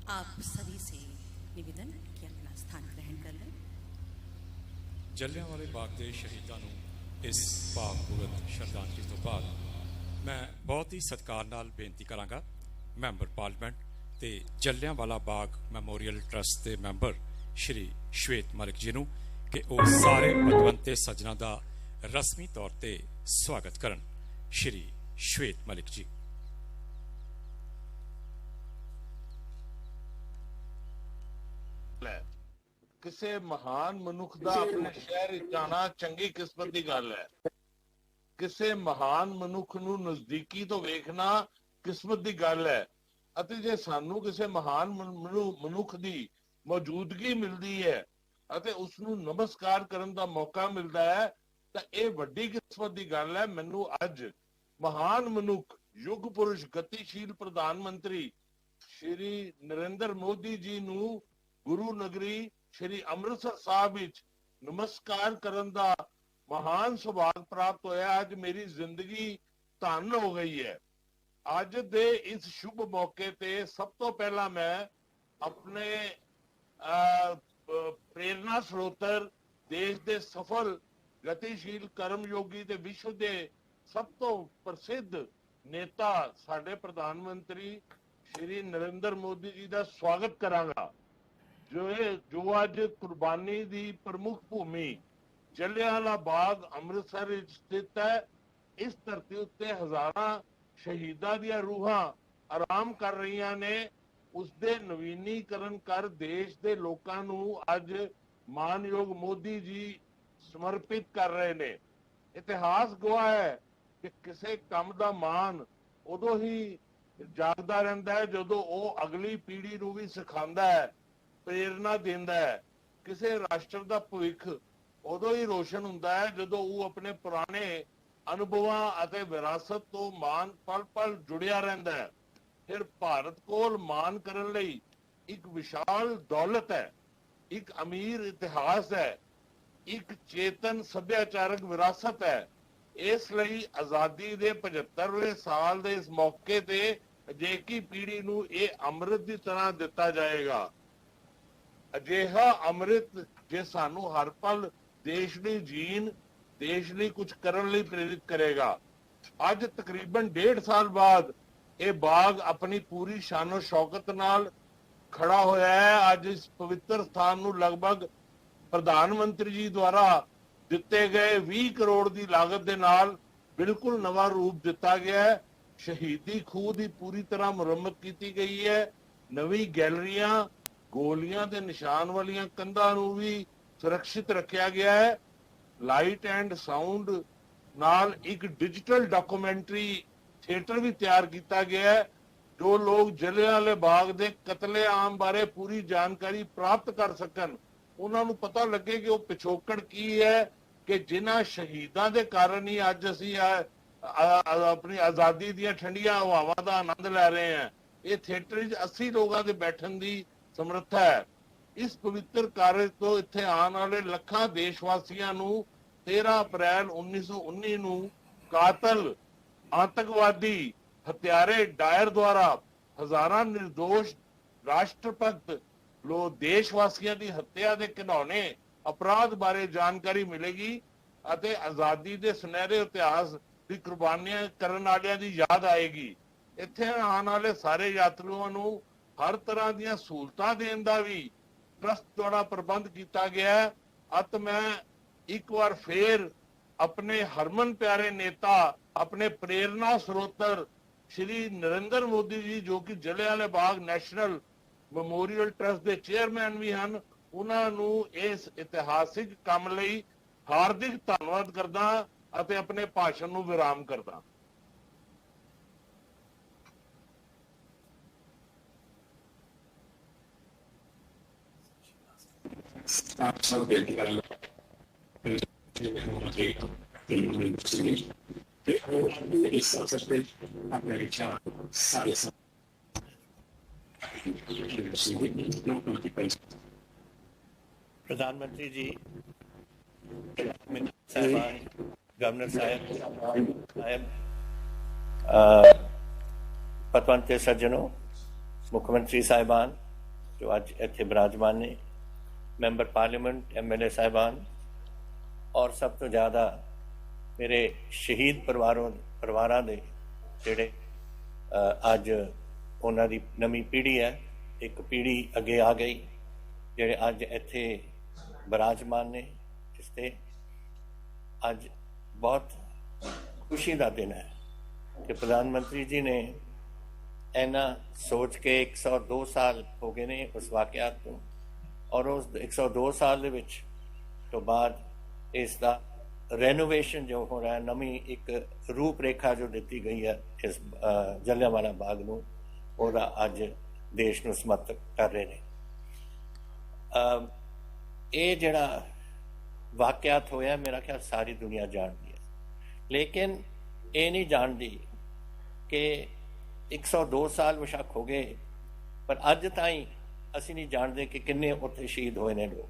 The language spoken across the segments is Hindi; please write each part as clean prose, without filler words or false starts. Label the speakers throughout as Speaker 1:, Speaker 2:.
Speaker 1: आप सभी से निवेदन कि अपना स्थान ग्रहण कर लें।
Speaker 2: जलियांवाले बाग के शहीदों को इस भावपूर्वक श्रद्धांजलि तो बाद मैं बहुत ही सत्कार नाल बेनती करांगा मैंबर पार्लीमेंट ते जलियांवाला बाग मैमोरीअल ट्रस्ट के मैंबर श्री श्वेत मलिक जी नूं कि वो सारे पतवंते सज्जनां दा रस्मी तौर पर स्वागत करन। श्री श्वेत मलिक जी।
Speaker 3: किसी महान मनुख दा अपने शहर जाना चंगी किस्मत की गल है। किसी महान मनुख नूं नजदीकी तो वेखना किस्मत की गल है। अते जे सानू किसी महान मनुख की मौजूदगी मिलती है अते उसनूं नमस्कार करन दा मौका मिलता है तो यह वड्डी किस्मत की गल है। मैनू अज महान मनुख युग पुरुष गतिशील प्रधानमंत्री श्री नरेंद्र मोदी जी नूं गुरु नगरी श्री अमृतसर साहब विच नमस्कार करन दा महान सौभाग प्राप्त होया। अज मेरी जिंदगी धन हो गई है। ਅੱਜ ਦੇ ਇਸ ਸ਼ੁਭ ਮੌਕੇ ਤੇ ਸਭ ਤੋਂ ਪਹਿਲਾਂ ਮੈਂ ਆਪਣੇ ਪ੍ਰੇਰਨਾ ਸਰੋਤਰ ਦੇਸ਼ ਦੇ ਸਫਲ ਗਤੀਸ਼ੀਲ ਕਰਮਯੋਗੀ ਤੇ ਵਿਸ਼ਵ ਦੇ ਸਭ ਤੋਂ ਪ੍ਰਸਿੱਧ ਨੇਤਾ ਸਾਡੇ ਪ੍ਰਧਾਨ ਮੰਤਰੀ ਸ਼੍ਰੀ ਨਰਿੰਦਰ ਮੋਦੀ ਜੀ ਦਾ ਸਵਾਗਤ ਕਰਾਂਗਾ ਜੋ ਅੱਜ ਕੁਰਬਾਨੀ ਦੀ ਪ੍ਰਮੁੱਖ ਭੂਮੀ ਜਲਿਆਂਵਾਲਾ ਬਾਗ ਅੰਮ੍ਰਿਤਸਰ ਵਿੱਚ ਸਥਿਤ ਹੈ। ਇਸ ਧਰਤੀ ਉੱਤੇ ਹਜ਼ਾਰਾਂ ਸ਼ਹੀਦਾਂ ਦੀਆਂ ਰੂਹਾਂ ਆਰਾਮ ਕਰ ਰਹੀਆਂ ਨੇ। ਉਸ ਦੇ ਨਵੀਨੀਕਰਨ ਕਰ ਦੇਸ਼ ਦੇ ਲੋਕਾਂ ਨੂੰ ਅੱਜ ਮਾਨਯੋਗ ਮੋਦੀ ਜੀ ਸਮਰਪਿਤ ਕਰ ਰਹੇ ਨੇ। ਇਤਿਹਾਸ ਗਵਾਹ ਹੈ ਕਿ ਕਿਸੇ ਕੰਮ ਦਾ ਮਾਣ ਉਦੋਂ ਹੀ ਜਾਗਦਾ ਰਹਿੰਦਾ ਹੈ ਜਦੋਂ ਉਹ ਅਗਲੀ ਪੀੜ੍ਹੀ ਨੂੰ ਵੀ ਸਿਖਾਉਂਦਾ ਹੈ, ਪ੍ਰੇਰਨਾ ਦਿੰਦਾ ਹੈ। ਕਿਸੇ ਰਾਸ਼ਟਰ ਦਾ ਭਵਿੱਖ ਉਦੋਂ ਹੀ ਰੋਸ਼ਨ ਹੁੰਦਾ ਹੈ ਜਦੋਂ ਉਹ ਆਪਣੇ ਪੁਰਾਣੇ ਅਨੁਭਵਾਂ ਅਤੇ ਵਿਰਾਸਤ ਤੋਂ ਮਾਣ ਪਲ-ਪਲ ਜੁੜਿਆ ਰਹਿੰਦਾ ਹੈ। ਫਿਰ ਭਾਰਤ ਕੋਲ ਮਾਣ ਕਰਨ ਲਈ ਇੱਕ ਵਿਸ਼ਾਲ ਦੌਲਤ ਹੈ, ਇੱਕ ਅਮੀਰ ਇਤਿਹਾਸ ਹੈ, ਇੱਕ ਚੇਤਨ ਸੱਭਿਆਚਾਰਕ ਵਿਰਾਸਤ ਹੈ। ਇਸ ਲਈ ਆਜ਼ਾਦੀ ਦੇ 75ਵੇਂ ਸਾਲ ਦੇ ਇਸ ਮੌਕੇ ਤੇ ਅਜੇਕੀ ਪੀੜ੍ਹੀ ਨੂੰ ਇਹ ਅੰਮ੍ਰਿਤ ਦੀ ਤਰ੍ਹਾਂ ਦਿੱਤਾ ਜਾਏਗਾ। ਅਜਿਹਾ ਅੰਮ੍ਰਿਤ ਜੇ ਸਾਨੂੰ ਹਰ ਪਲ ਦੇਸ਼ ਲਈ ਜੀਣ, ਦੇਸ਼ ਲਈ ਕੁਝ ਕਰਨ ਲਈ ਪ੍ਰੇਰਿਤ ਕਰੇਗਾ। ਅੱਜ ਤਕਰੀਬਨ 1.5 ਸਾਲ ਬਾਅਦ ਇਹ ਬਾਗ ਆਪਣੀ ਪੂਰੀ ਸ਼ਾਨੋ ਸ਼ੌਕਤ ਨਾਲ ਖੜਾ ਹੋਇਆ ਹੈ। ਅੱਜ ਇਸ ਪਵਿੱਤਰ ਸਥਾਨ ਨੂੰ ਲਗਭਗ ਪ੍ਰਧਾਨ ਮੰਤਰੀ ਜੀ ਦੁਆਰਾ ਦਿੱਤੇ ਗਏ 20 ਕਰੋੜ ਦੀ ਲਾਗਤ ਦੇ ਨਾਲ ਬਿਲਕੁਲ ਨਵਾਂ ਰੂਪ ਦਿੱਤਾ ਗਿਆ ਹੈ। ਸ਼ਹੀਦੀ ਖੂਹ ਦੀ ਪੂਰੀ ਤਰ੍ਹਾਂ ਮੁਰੰਮਤ ਕੀਤੀ ਗਈ ਹੈ। ਨਵੀਂ ਗੈਲਰੀਆਂ, ਗੋਲੀਆਂ ਦੇ ਨਿਸ਼ਾਨ ਵਾਲੀਆਂ ਕੰਧਾਂ ਨੂੰ ਵੀ ਸੁਰੱਖਿਅਤ ਰੱਖਿਆ ਗਿਆ ਹੈ। ਲਾਈਟ ਐਂਡ ਸਾਊਂਡ ਨਾਲ ਇੱਕ ਡਿਜੀਟਲ ਡਾਕੂਮੈਂਟਰੀ ਥੀਏਟਰ ਵੀ ਤਿਆਰ ਕੀਤਾ ਗਿਆ ਹੈ। ਜੋ ਲੋਕ ਜਲਿਆਂਵਾਲੇ ਬਾਗ ਦੇ ਕਤਲੇਆਮ ਬਾਰੇ ਪੂਰੀ ਜਾਣਕਾਰੀ ਪ੍ਰਾਪਤ ਕਰ ਸਕਣ, ਉਹਨਾਂ ਨੂੰ ਪਤਾ ਲੱਗੇ ਕਿ ਉਹ ਪਿਛੋਕੜ ਕੀ ਹੈ, ਕਿ ਜਿਨ੍ਹਾਂ ਸ਼ਹੀਦਾਂ ਦੇ ਕਾਰਨ ਹੀ ਅੱਜ ਅਸੀਂ ਆਪਣੀ ਆਜ਼ਾਦੀ ਦੀਆਂ ਠੰਡੀਆਂ ਹਵਾਵਾਂ ਦਾ ਆਨੰਦ ਲੈ ਰਹੇ ਹਾਂ। ਇਹ ਥੀਏਟਰ ਵਿੱਚ 80 ਲੋਕਾਂ ਦੇ ਬੈਠਣ ਦੀ ਸਮਰੱਥਾ ਹੈ। ਇਸ ਪਵਿੱਤਰ ਕਾਰਜ ਤੋਂ ਇੱਥੇ ਆਉਣ ਵਾਲੇ ਲੱਖਾਂ ਦੇਸ਼ ਵਾਸੀਆਂ ਨੂੰ 13 ਅਪ੍ਰੈਲ 1919 ਨੂੰ ਕਾਤਲ ਆਤੰਕਵਾਦੀ ਹਥਿਆਰੇ ਡਾਇਰ ਦੁਆਰਾ ਹਜ਼ਾਰਾਂ ਨਿਰਦੋਸ਼ ਰਾਸ਼ਟਰ ਭਗਤ ਦੇਸ਼ ਵਾਸੀਆਂ ਦੀ ਹੱਤਿਆ ਦੇ ਘਿਨੌਣੇ ਅਪਰਾਧ ਬਾਰੇ ਜਾਣਕਾਰੀ ਮਿਲੇਗੀ ਅਤੇ ਆਜ਼ਾਦੀ ਦੇ ਸੁਨਹਿਰੇ ਇਤਿਹਾਸ ਦੀ ਕੁਰਬਾਨੀਆਂ ਕਰਨ ਵਾਲਿਆਂ ਦੀ ਯਾਦ ਆਏਗੀ। ਇੱਥੇ ਆਉਣ ਵਾਲੇ ਸਾਰੇ ਯਾਤਰੂਆਂ ਨੂੰ ਹਰ ਤਰ੍ਹਾਂ ਦੀਆਂ ਸਹੂਲਤਾਂ ਦੇਣ ਦਾ ਵੀ ਟਰਸਟ ਦੁਆਰਾ ਪ੍ਰਬੰਧ ਕੀਤਾ ਗਿਆ ਹੈ। ਅਤੇ ਮੈਂ ਇੱਕ ਵਾਰ ਫੇਰ ਆਪਣੇ ਹਰਮਨ ਪਿਆਰੇ ਨੇਤਾ, ਆਪਣੇ ਪ੍ਰੇਰਨਾ ਸਰੋਤਰ ਸ਼੍ਰੀ ਨਰਿੰਦਰ ਮੋਦੀ ਜੀ, ਜੋ ਕਿ Jallianwala Bagh national memorial trust ਦੇ ਚੇਅਰਮੈਨ ਵੀ ਹਨ, ਉਹਨਾਂ ਨੂੰ ਇਸ ਇਤਿਹਾਸਿਕ ਕੰਮ ਲਈ ਹਾਰਦਿਕ ਧੰਨਵਾਦ ਕਰਦਾ ਅਤੇ ਆਪਣੇ ਭਾਸ਼ਣ ਨੂੰ ਵਿਰਾਮ ਕਰਦਾ।
Speaker 4: प्रधानमंत्री जी, साहिबान, गवर्नर साहब, पतवंते सज्जनों, मुख्यमंत्री साहिबान जो अज इत्थे विराजमान ने, मैंबर पार्लियामेंट, MLA साहिबान और सब तो ज़्यादा मेरे शहीद परिवारों दे जिहड़े अज उन्हां दी नवीं पीढ़ी है, एक पीढ़ी अगे आ गई जिहड़े अज इत्थे विराजमान ने। जिसते अज बहुत खुशी का दिन है कि प्रधानमंत्री जी ने इन्ना सोच के 102 साल हो गए ने उस वाक़यात तो, और उस 102 साल दे विच तो बाद इसका रेनोवेशन जो हो रहा है, नवी एक रूपरेखा जो दी गई है इस जलियांवाला बाग नूं, ओहदा अज देश नूं समर्पित कर रहे हैं। ये जिहड़ा वाक़यात होया मेरा ख्याल सारी दुनिया जानती है, लेकिन ये नहीं जानती कि 102 साल बेशक हो गए पर अज ताईं असी नहीं जानते कि किन्ने उत्थे शहीद होए ने लोग।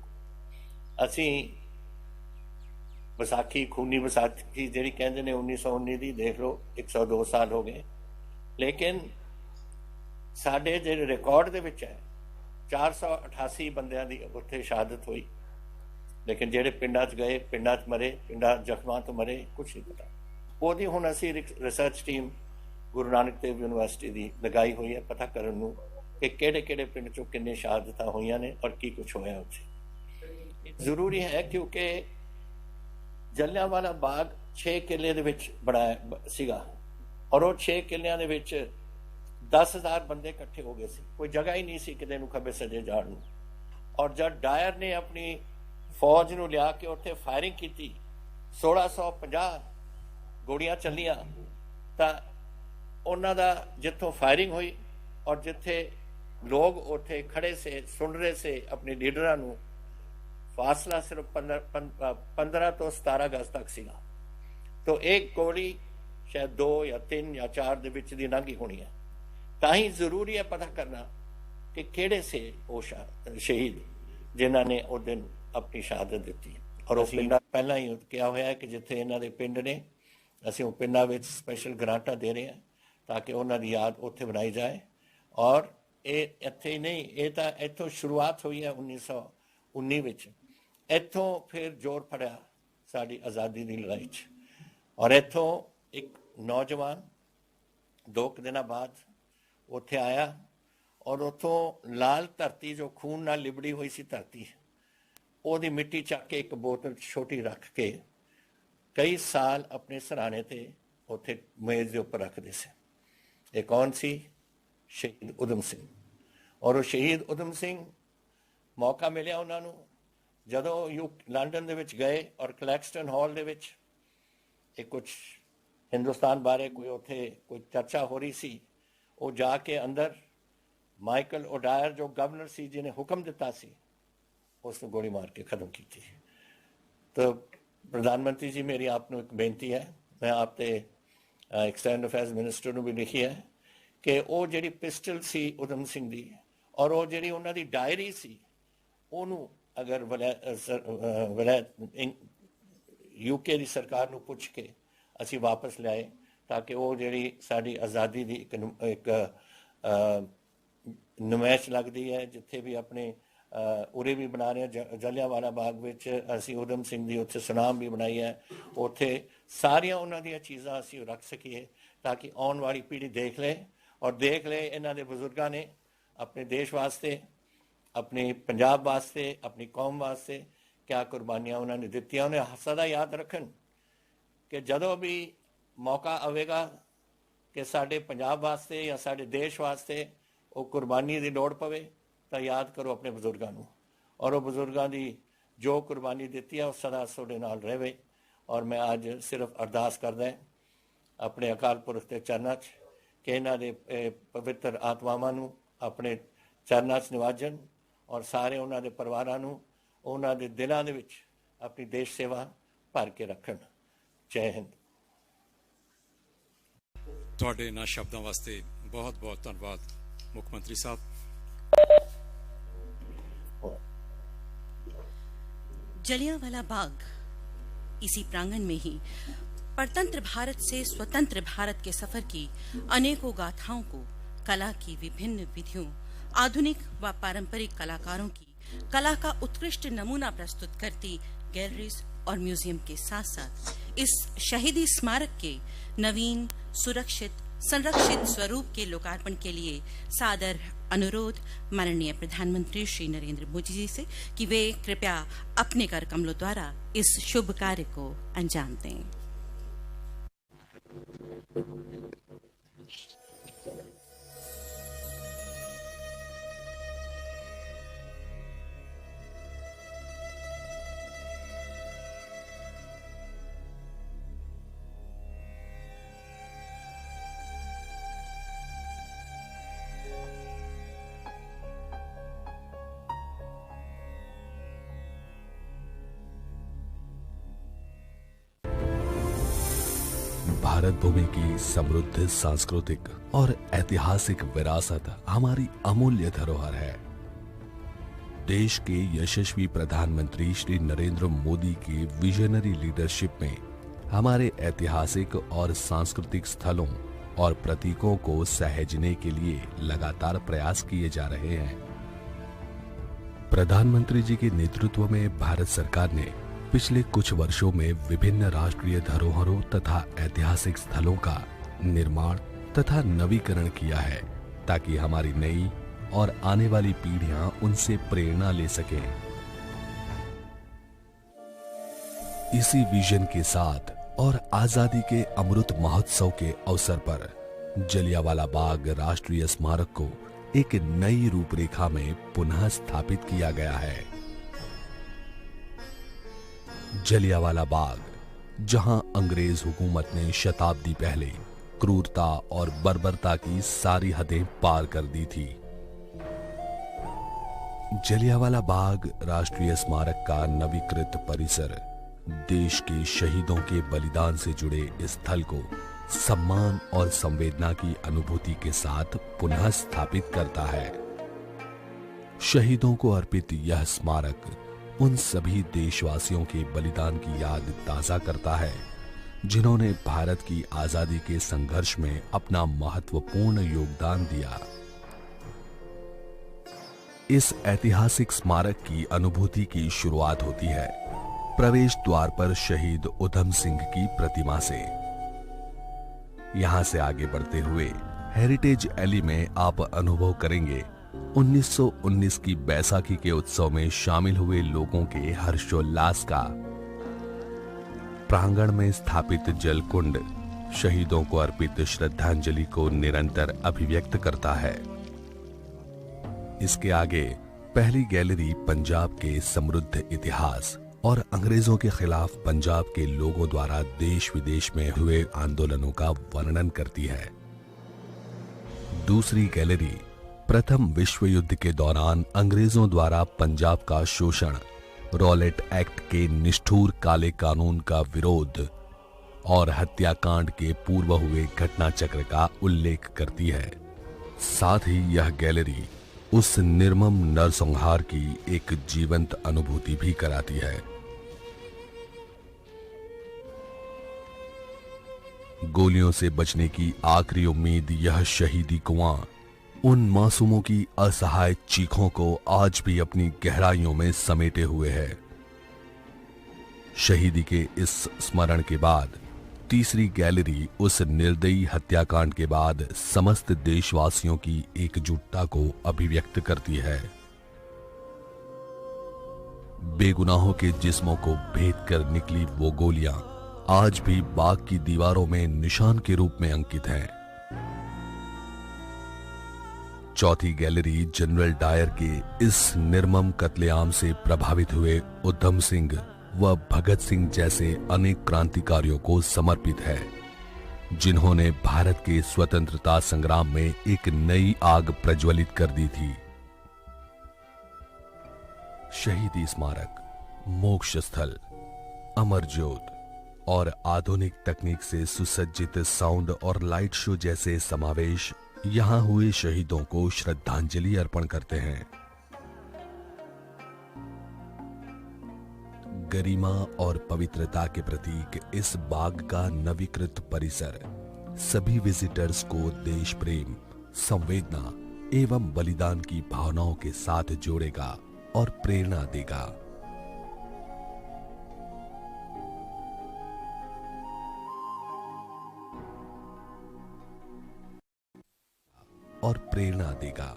Speaker 4: असी विसाखी, खूनी विसाखी जिहड़ी कहंदे ने 1919 दी देख लो, 102 साल हो गए। लेकिन साडे जिहड़े रिकॉर्ड दे विच है 488 बंदियां दी उत्थे शहादत हुई, लेकिन जिहड़े पिंडां 'च गए, पिंडां 'च मरे, पिंडां जख्मां तो मरे, कुछ नहीं पता। ਉਹਦੀ ਹੁਣ ਅਸੀਂ research team Guru Nanak Dev university दी लगाई हुई है पता करन नूं कि किहड़े-किहड़े पिंड 'चों किन्ने शहादतां होईयां ने और की कुछ होया उत्थे। जरूरी है क्योंकि जलियांवाला बाग 6 किले दे विच बनाया सीगा और वो 6 किलियां दे विच 10,000 बंदे इकट्ठे हो गए सी, कोई जगह ही नहीं सी किते नूं खब्बे सज्जे जाण नूं। और जब डायर ने अपनी फौज नूं लिया के उत्थे फायरिंग कीती, 1650 गोलियां चलियां, तां उन्हां दा जिथों फायरिंग हुई और जिथे लोग उत्थे खड़े से सुन रहे से अपने लीडरां नूं, फासला सिर्फ 15 तो 17 गज तक सीगा। तो एक गोली शायद 2 या 3 या 4 दे विच दी लंघी होनी है। तां ही जरूरी है पता करना कि किहड़े से वो शहीद जिन्हां ने उस दिन अपनी शहादत दी। और वो पिंडां पहला ही क्या होया है कि जिथे इन्हां दे पिंड ने ਅਸੀਂ ਉਹ ਪਿੰਡਾਂ ਵਿੱਚ ਸਪੈਸ਼ਲ ਗ੍ਰਾਂਟਾਂ ਦੇ ਰਹੇ ਹਾਂ ਤਾਂ ਕਿ ਉਹਨਾਂ ਦੀ ਯਾਦ ਉੱਥੇ ਬਣਾਈ ਜਾਏ। ਔਰ ਇਹ ਇੱਥੇ ਹੀ ਨਹੀਂ, ਇਹ ਤਾਂ ਇੱਥੋਂ ਸ਼ੁਰੂਆਤ ਹੋਈ ਹੈ 1919 ਵਿੱਚ, ਇੱਥੋਂ ਫਿਰ ਜ਼ੋਰ ਫੜਿਆ ਸਾਡੀ ਆਜ਼ਾਦੀ ਦੀ ਲੜਾਈ 'ਚ। ਔਰ ਇੱਥੋਂ ਇੱਕ ਨੌਜਵਾਨ 2 ਦਿਨਾਂ ਬਾਅਦ ਉੱਥੇ ਆਇਆ ਔਰ ਉੱਥੋਂ ਲਾਲ ਧਰਤੀ ਜੋ ਖੂਨ ਨਾਲ ਲਿਬੜੀ ਹੋਈ ਸੀ ਧਰਤੀ, ਉਹਦੀ ਮਿੱਟੀ ਚੱਕ ਕੇ ਇੱਕ ਬੋਤਲ ਛੋਟੀ ਰੱਖ ਕੇ कई साल अपने सराहने ते उत्थे मेज के उपर रखते से। ये कौन सी? शहीद उधम सिंह। और वो शहीद उधम सिंह मौका मिलिया उन्होंने जदों लंडन दे विच गए और क्लैक्सटन हॉल दे विच एक कुछ हिंदुस्तान बारे कोई उत्थे कोई चर्चा हो रही सी, वो जाके अंदर माइकल ओडायर जो गवर्नर सी जिन्हें हुक्म दिता सी, उसने गोली मार के खत्म की थी। तो प्रधानमंत्री जी मेरी आप एक बेनती है, मैं आपते एक्सटर्नल अफेयर्स मिनिस्टर नूं भी लिखी है कि वो जिहड़ी पिस्टल सी उधम सिंह दी और वो जिहड़ी उन्हां दी डायरी सी उहनूं अगर यूके दी सरकार नूं पुछ के असीं वापस लिआए ताकि वो जिहड़ी साडी आज़ादी दी एक नुमाइश लगदी है जिथे भी अपने उरे भी बना रहे हैं जलियांवाला बाग विच असीं उधम सिंह दी उत्थे सुनाम भी बनाई है, उत्थे सारियां उन्हां दीयां चीज़ां असीं रख सकीए ताकि आउण वाली पीढ़ी देख ले और देख ले इन्हां दे बजुर्गां ने अपने देश वास्ते, अपने पंजाब वास्ते, अपनी कौम वास्ते क्या कुर्बानियां उन्होंने दित्तियां। उन्हें सदा याद रखन कि जदों भी मौका आवेगा कि साडे पंजाब वास्ते या साडे देश वास्ते वो कुर्बानी की लोड़ पवे तो याद करो अपने बजुर्गों नूं और वो बजुर्गों की जो कुर्बानी दी है वो सदा सोडे नाल रहे। और मैं आज सिर्फ अरदास करदा अपने अकाल पुरख के चरणों कि इन्हां दे पवित्र आत्मावां नूं अपने चरणों निवाजन और सारे उन्हां दे परिवारां नूं उन्हां दे दिलां दे विच अपनी देश सेवा भर के रखन। जय हिंद।
Speaker 2: ਤੁਹਾਡੇ ਇਹਨਾਂ ਸ਼ਬਦਾਂ ਵਾਸਤੇ ਬਹੁਤ ਬਹੁਤ ਧੰਨਵਾਦ ਮੁੱਖ ਮੰਤਰੀ ਸਾਹਿਬ।
Speaker 1: जलियांवाला बाग इसी प्रांगण में ही परतंत्र भारत से स्वतंत्र भारत के सफर की अनेकों गाथाओं को कला की विभिन्न विधियों, आधुनिक व पारंपरिक कलाकारों की कला का उत्कृष्ट नमूना प्रस्तुत करती गैलरीज और म्यूजियम के साथ साथ इस शहीदी स्मारक के नवीन, सुरक्षित, संरक्षित स्वरूप के लोकार्पण के लिए सादर अनुरोध माननीय प्रधानमंत्री श्री नरेंद्र मोदी जी से कि वे कृपया अपने कर कमलों द्वारा इस शुभ कार्य को अंजाम दें।
Speaker 5: भारत भूमि की समृद्ध सांस्कृतिक और ऐतिहासिक विरासत हमारी अमूल्य धरोहर है। देश के यशस्वी प्रधानमंत्री श्री नरेंद्र मोदी के विजनरी लीडरशिप में हमारे ऐतिहासिक और सांस्कृतिक स्थलों और प्रतीकों को सहेजने के लिए लगातार प्रयास किए जा रहे हैं। प्रधानमंत्री जी के नेतृत्व में भारत सरकार ने पिछले कुछ वर्षों में विभिन्न राष्ट्रीय धरोहरों तथा ऐतिहासिक स्थलों का निर्माण तथा नवीकरण किया है, ताकि हमारी नई और आने वाली पीढ़ियां उनसे प्रेरणा ले सकें। इसी विजन के साथ और आजादी के अमृत महोत्सव के अवसर पर जलियांवाला बाग राष्ट्रीय स्मारक को एक नई रूपरेखा में पुनः स्थापित किया गया है। जलियांवाला बाग, जहां अंग्रेज हुकूमत ने शताब्दी पहले क्रूरता और बर्बरता की सारी हदें पार कर दी थी। जलियांवाला बाग राष्ट्रीय स्मारक का नवीकृत परिसर देश के शहीदों के बलिदान से जुड़े इस स्थल को सम्मान और संवेदना की अनुभूति के साथ पुनः स्थापित करता है। शहीदों को अर्पित यह स्मारक उन सभी देशवासियों के बलिदान की याद ताजा करता है, जिन्होंने भारत की आजादी के संघर्ष में अपना महत्वपूर्ण योगदान दिया। इस ऐतिहासिक स्मारक की अनुभूति की शुरुआत होती है प्रवेश द्वार पर शहीद उधम सिंह की प्रतिमा से। यहां से आगे बढ़ते हुए हेरिटेज एली में आप अनुभव करेंगे 1919 की बैसाखी के उत्सव में शामिल हुए लोगों के हर्षोल्लास का। प्रांगण में स्थापित जलकुंड शहीदों को अर्पित श्रद्धांजलि को निरंतर अभिव्यक्त करता है। इसके आगे पहली गैलरी पंजाब के समृद्ध इतिहास और अंग्रेजों के खिलाफ पंजाब के लोगों द्वारा देश विदेश में हुए आंदोलनों का वर्णन करती है। दूसरी गैलरी प्रथम विश्व युद्ध के दौरान अंग्रेजों द्वारा पंजाब का शोषण, रॉलेट एक्ट के निष्ठुर काले कानून का विरोध और हत्याकांड के पूर्व हुए घटना चक्र का उल्लेख करती है। साथ ही यह गैलरी उस निर्मम नरसंहार की एक जीवंत अनुभूति भी कराती है। गोलियों से बचने की आखिरी उम्मीद यह शहीदी कुआं उन मासूमों की असहाय चीखों को आज भी अपनी गहराइयों में समेटे हुए है। शहीदी के इस स्मरण के बाद तीसरी गैलरी उस निर्दयी हत्याकांड के बाद समस्त देशवासियों की एकजुटता को अभिव्यक्त करती है। बेगुनाहों के जिस्मों को भेद कर निकली वो गोलियां आज भी बाग की दीवारों में निशान के रूप में अंकित हैं। चौथी गैलरी जनरल डायर के इस निर्मम कत्लेआम से प्रभावित हुए उधम सिंह व भगत सिंह जैसे अनेक क्रांतिकारियों को समर्पित है, जिन्होंने भारत के स्वतंत्रता संग्राम में एक नई आग प्रज्वलित कर दी थी। शहीदी स्मारक, मोक्ष स्थल, अमर ज्योत और आधुनिक तकनीक से सुसज्जित साउंड और लाइट शो जैसे समावेश यहां हुए शहीदों को श्रद्धांजलि अर्पण करते हैं। गरिमा और पवित्रता के प्रतीक इस बाग का नवीकृत परिसर सभी विजिटर्स को देश प्रेम, संवेदना एवं बलिदान की भावनाओं के साथ जोड़ेगा और प्रेरणा देगा। और प्रेरणा देगा।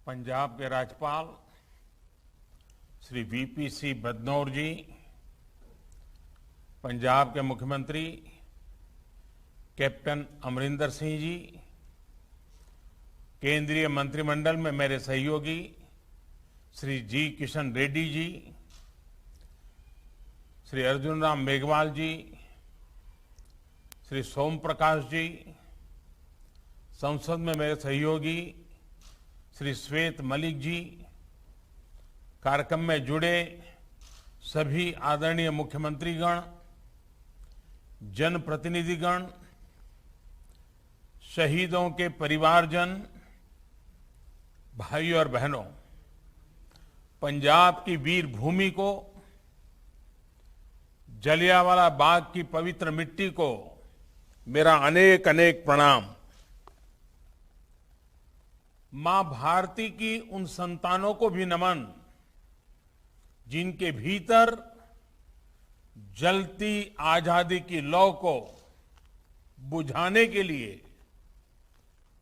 Speaker 3: पंजाब के राज्यपाल श्री वीपी सिंह बदनौर जी, पंजाब के मुख्यमंत्री कैप्टन अमरिंदर सिंह जी, केंद्रीय मंत्रिमंडल में मेरे सहयोगी श्री जी किशन रेड्डी जी, श्री अर्जुन राम मेघवाल जी, श्री सोम प्रकाश जी, संसद में मेरे सहयोगी श्री श्वेत मलिक जी, कार्यक्रम में जुड़े सभी आदरणीय मुख्यमंत्रीगण, जनप्रतिनिधिगण, शहीदों के परिवारजन, भाइयों और बहनों, पंजाब की वीर भूमि को, जलियांवाला बाग की पवित्र मिट्टी को मेरा अनेक अनेक प्रणाम। मां भारती की उन संतानों को भी नमन जिनके भीतर जलती आजादी की लौ को बुझाने के लिए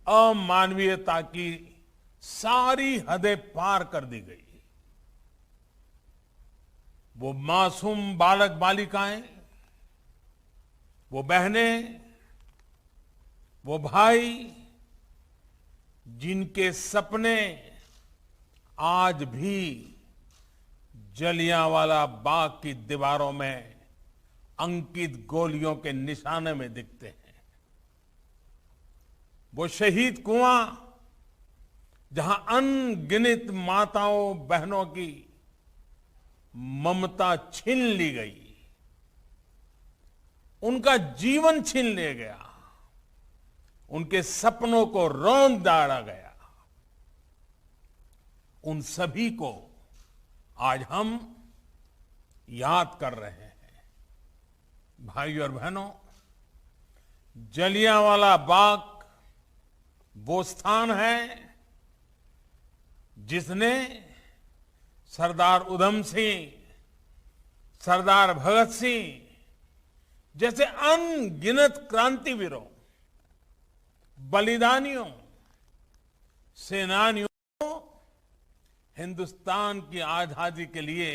Speaker 3: अमानवीयता की सारी हदें पार कर दी गई। वो मासूम बालक बालिकाएं, वो बहनें, वो भाई जिनके सपने आज भी जलियांवाला बाग की दीवारों में अंकित गोलियों के निशाने में दिखते हैं। वो शहीद कुआं जहां अनगिनत माताओं बहनों की ममता छीन ली गई, उनका जीवन छीन लिया गया, उनके सपनों को रौंद डाला गया, उन सभी को आज हम याद कर रहे हैं। भाइयों और बहनों, जलियांवाला बाग वो स्थान है जिसने सरदार उधम सिंह, सरदार भगत सिंह जैसे अनगिनत क्रांतिवीरों, बलिदानियों, सेनानियों को हिंदुस्तान की आजादी के लिए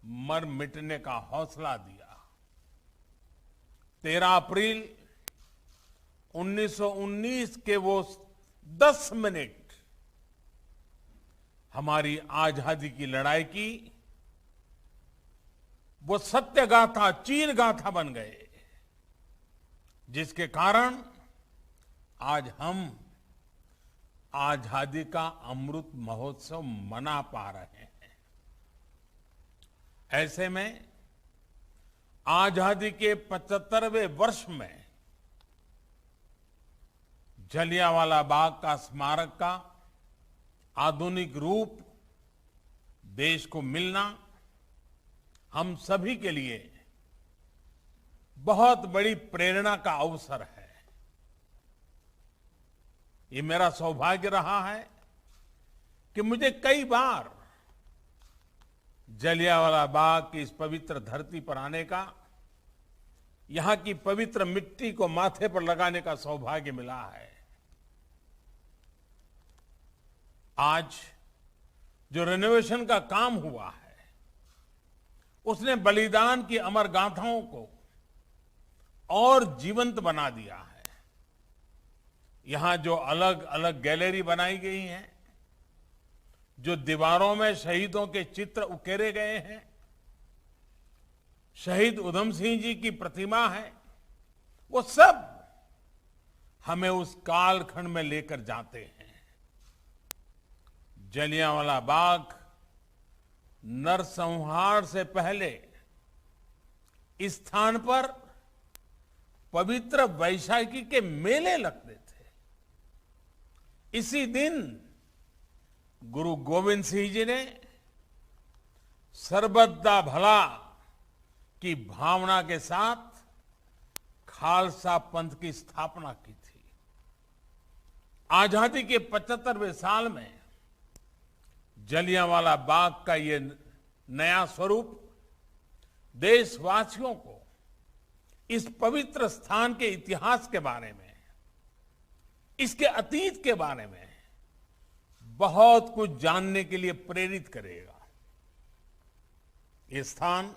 Speaker 3: मर मिटने का हौसला दिया। 13 अप्रैल 1919 के वो 10 मिनट हमारी आजादी की लड़ाई की वो सत्य गाथा, चीर गाथा बन गए, जिसके कारण आज हम आजादी का अमृत महोत्सव मना पा रहे हैं। ऐसे में आजादी के 75वें वर्ष में जलियांवाला बाग का स्मारक का आधुनिक रूप देश को मिलना हम सभी के लिए बहुत बड़ी प्रेरणा का अवसर है। ये मेरा सौभाग्य रहा है कि मुझे कई बार जलियांवाला बाग की इस पवित्र धरती पर आने का, यहां की पवित्र मिट्टी को माथे पर लगाने का सौभाग्य मिला है। आज जो रेनोवेशन का काम हुआ है, उसने बलिदान की अमर गाथाओं को और जीवंत बना दिया है। यहां जो अलग अलग गैलरी बनाई गई हैं, जो दीवारों में शहीदों के चित्र उकेरे गए हैं, शहीद उधम सिंह जी की प्रतिमा है, वो सब हमें उस कालखंड में लेकर जाते हैं। जलियांवाला बाग नरसंहार से पहले इस स्थान पर पवित्र वैशाखी के मेले लगते थे। इसी दिन गुरु गोविंद सिंह जी ने सर्वदा भला की भावना के साथ खालसा पंथ की स्थापना की थी। आजादी के 75वें साल में जलियांवाला बाग का ये नया स्वरूप देशवासियों को इस पवित्र स्थान के इतिहास के बारे में, इसके अतीत के बारे में बहुत कुछ जानने के लिए प्रेरित करेगा। ये स्थान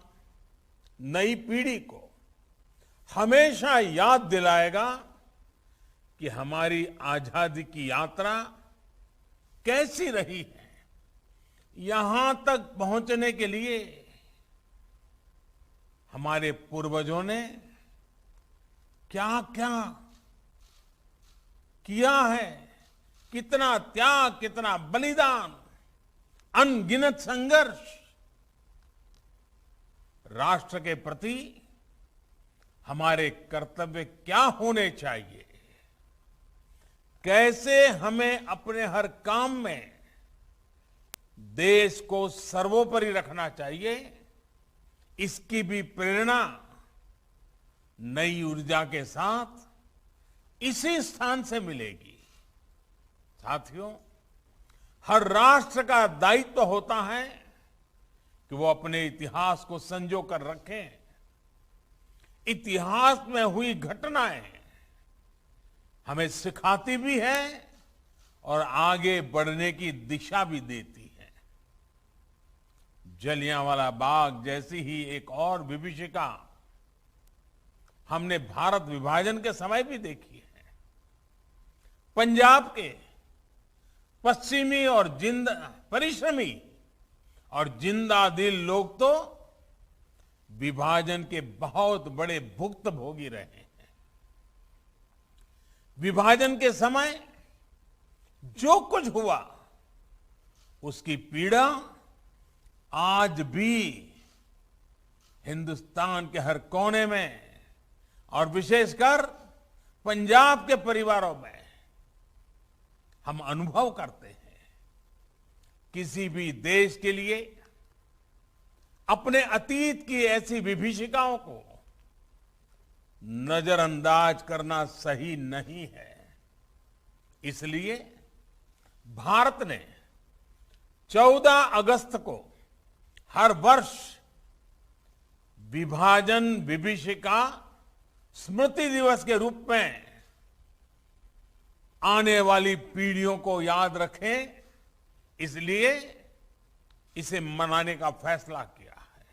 Speaker 3: नई पीढ़ी को हमेशा याद दिलाएगा कि हमारी आजादी की यात्रा कैसी रही है। यहां तक पहुंचने के लिए हमारे पूर्वजों ने क्या क्या किया है, कितना त्याग, कितना बलिदान, अनगिनत संघर्ष। राष्ट्र के प्रति हमारे कर्तव्य क्या होने चाहिए, कैसे हमें अपने हर काम में देश को सर्वोपरि रखना चाहिए, इसकी भी प्रेरणा नई ऊर्जा के साथ इसी स्थान से मिलेगी। साथियों, हर राष्ट्र का दायित्व होता है कि वो अपने इतिहास को संजो कर रखे। इतिहास में हुई घटनाएं हमें सिखाती भी है और आगे बढ़ने की दिशा भी देती है। जलियांवाला बाग जैसी ही एक और विभीषिका हमने भारत विभाजन के समय भी देखी है। पंजाब के पश्चिमी और परिश्रमी और जिंदा दिल लोग तो विभाजन के बहुत बड़े भुक्तभोगी रहे हैं। विभाजन के समय जो कुछ हुआ उसकी पीड़ा आज भी हिंदुस्तान के हर कोने में और विशेषकर पंजाब के परिवारों में हम अनुभव करते हैं। किसी भी देश के लिए अपने अतीत की ऐसी विभीषिकाओं को नजरअंदाज करना सही नहीं है। इसलिए भारत ने 14 अगस्त को हर वर्ष विभाजन विभीषिका स्मृति दिवस के रूप में आने वाली पीढ़ियों को याद रखें, इसलिए इसे मनाने का फैसला किया है।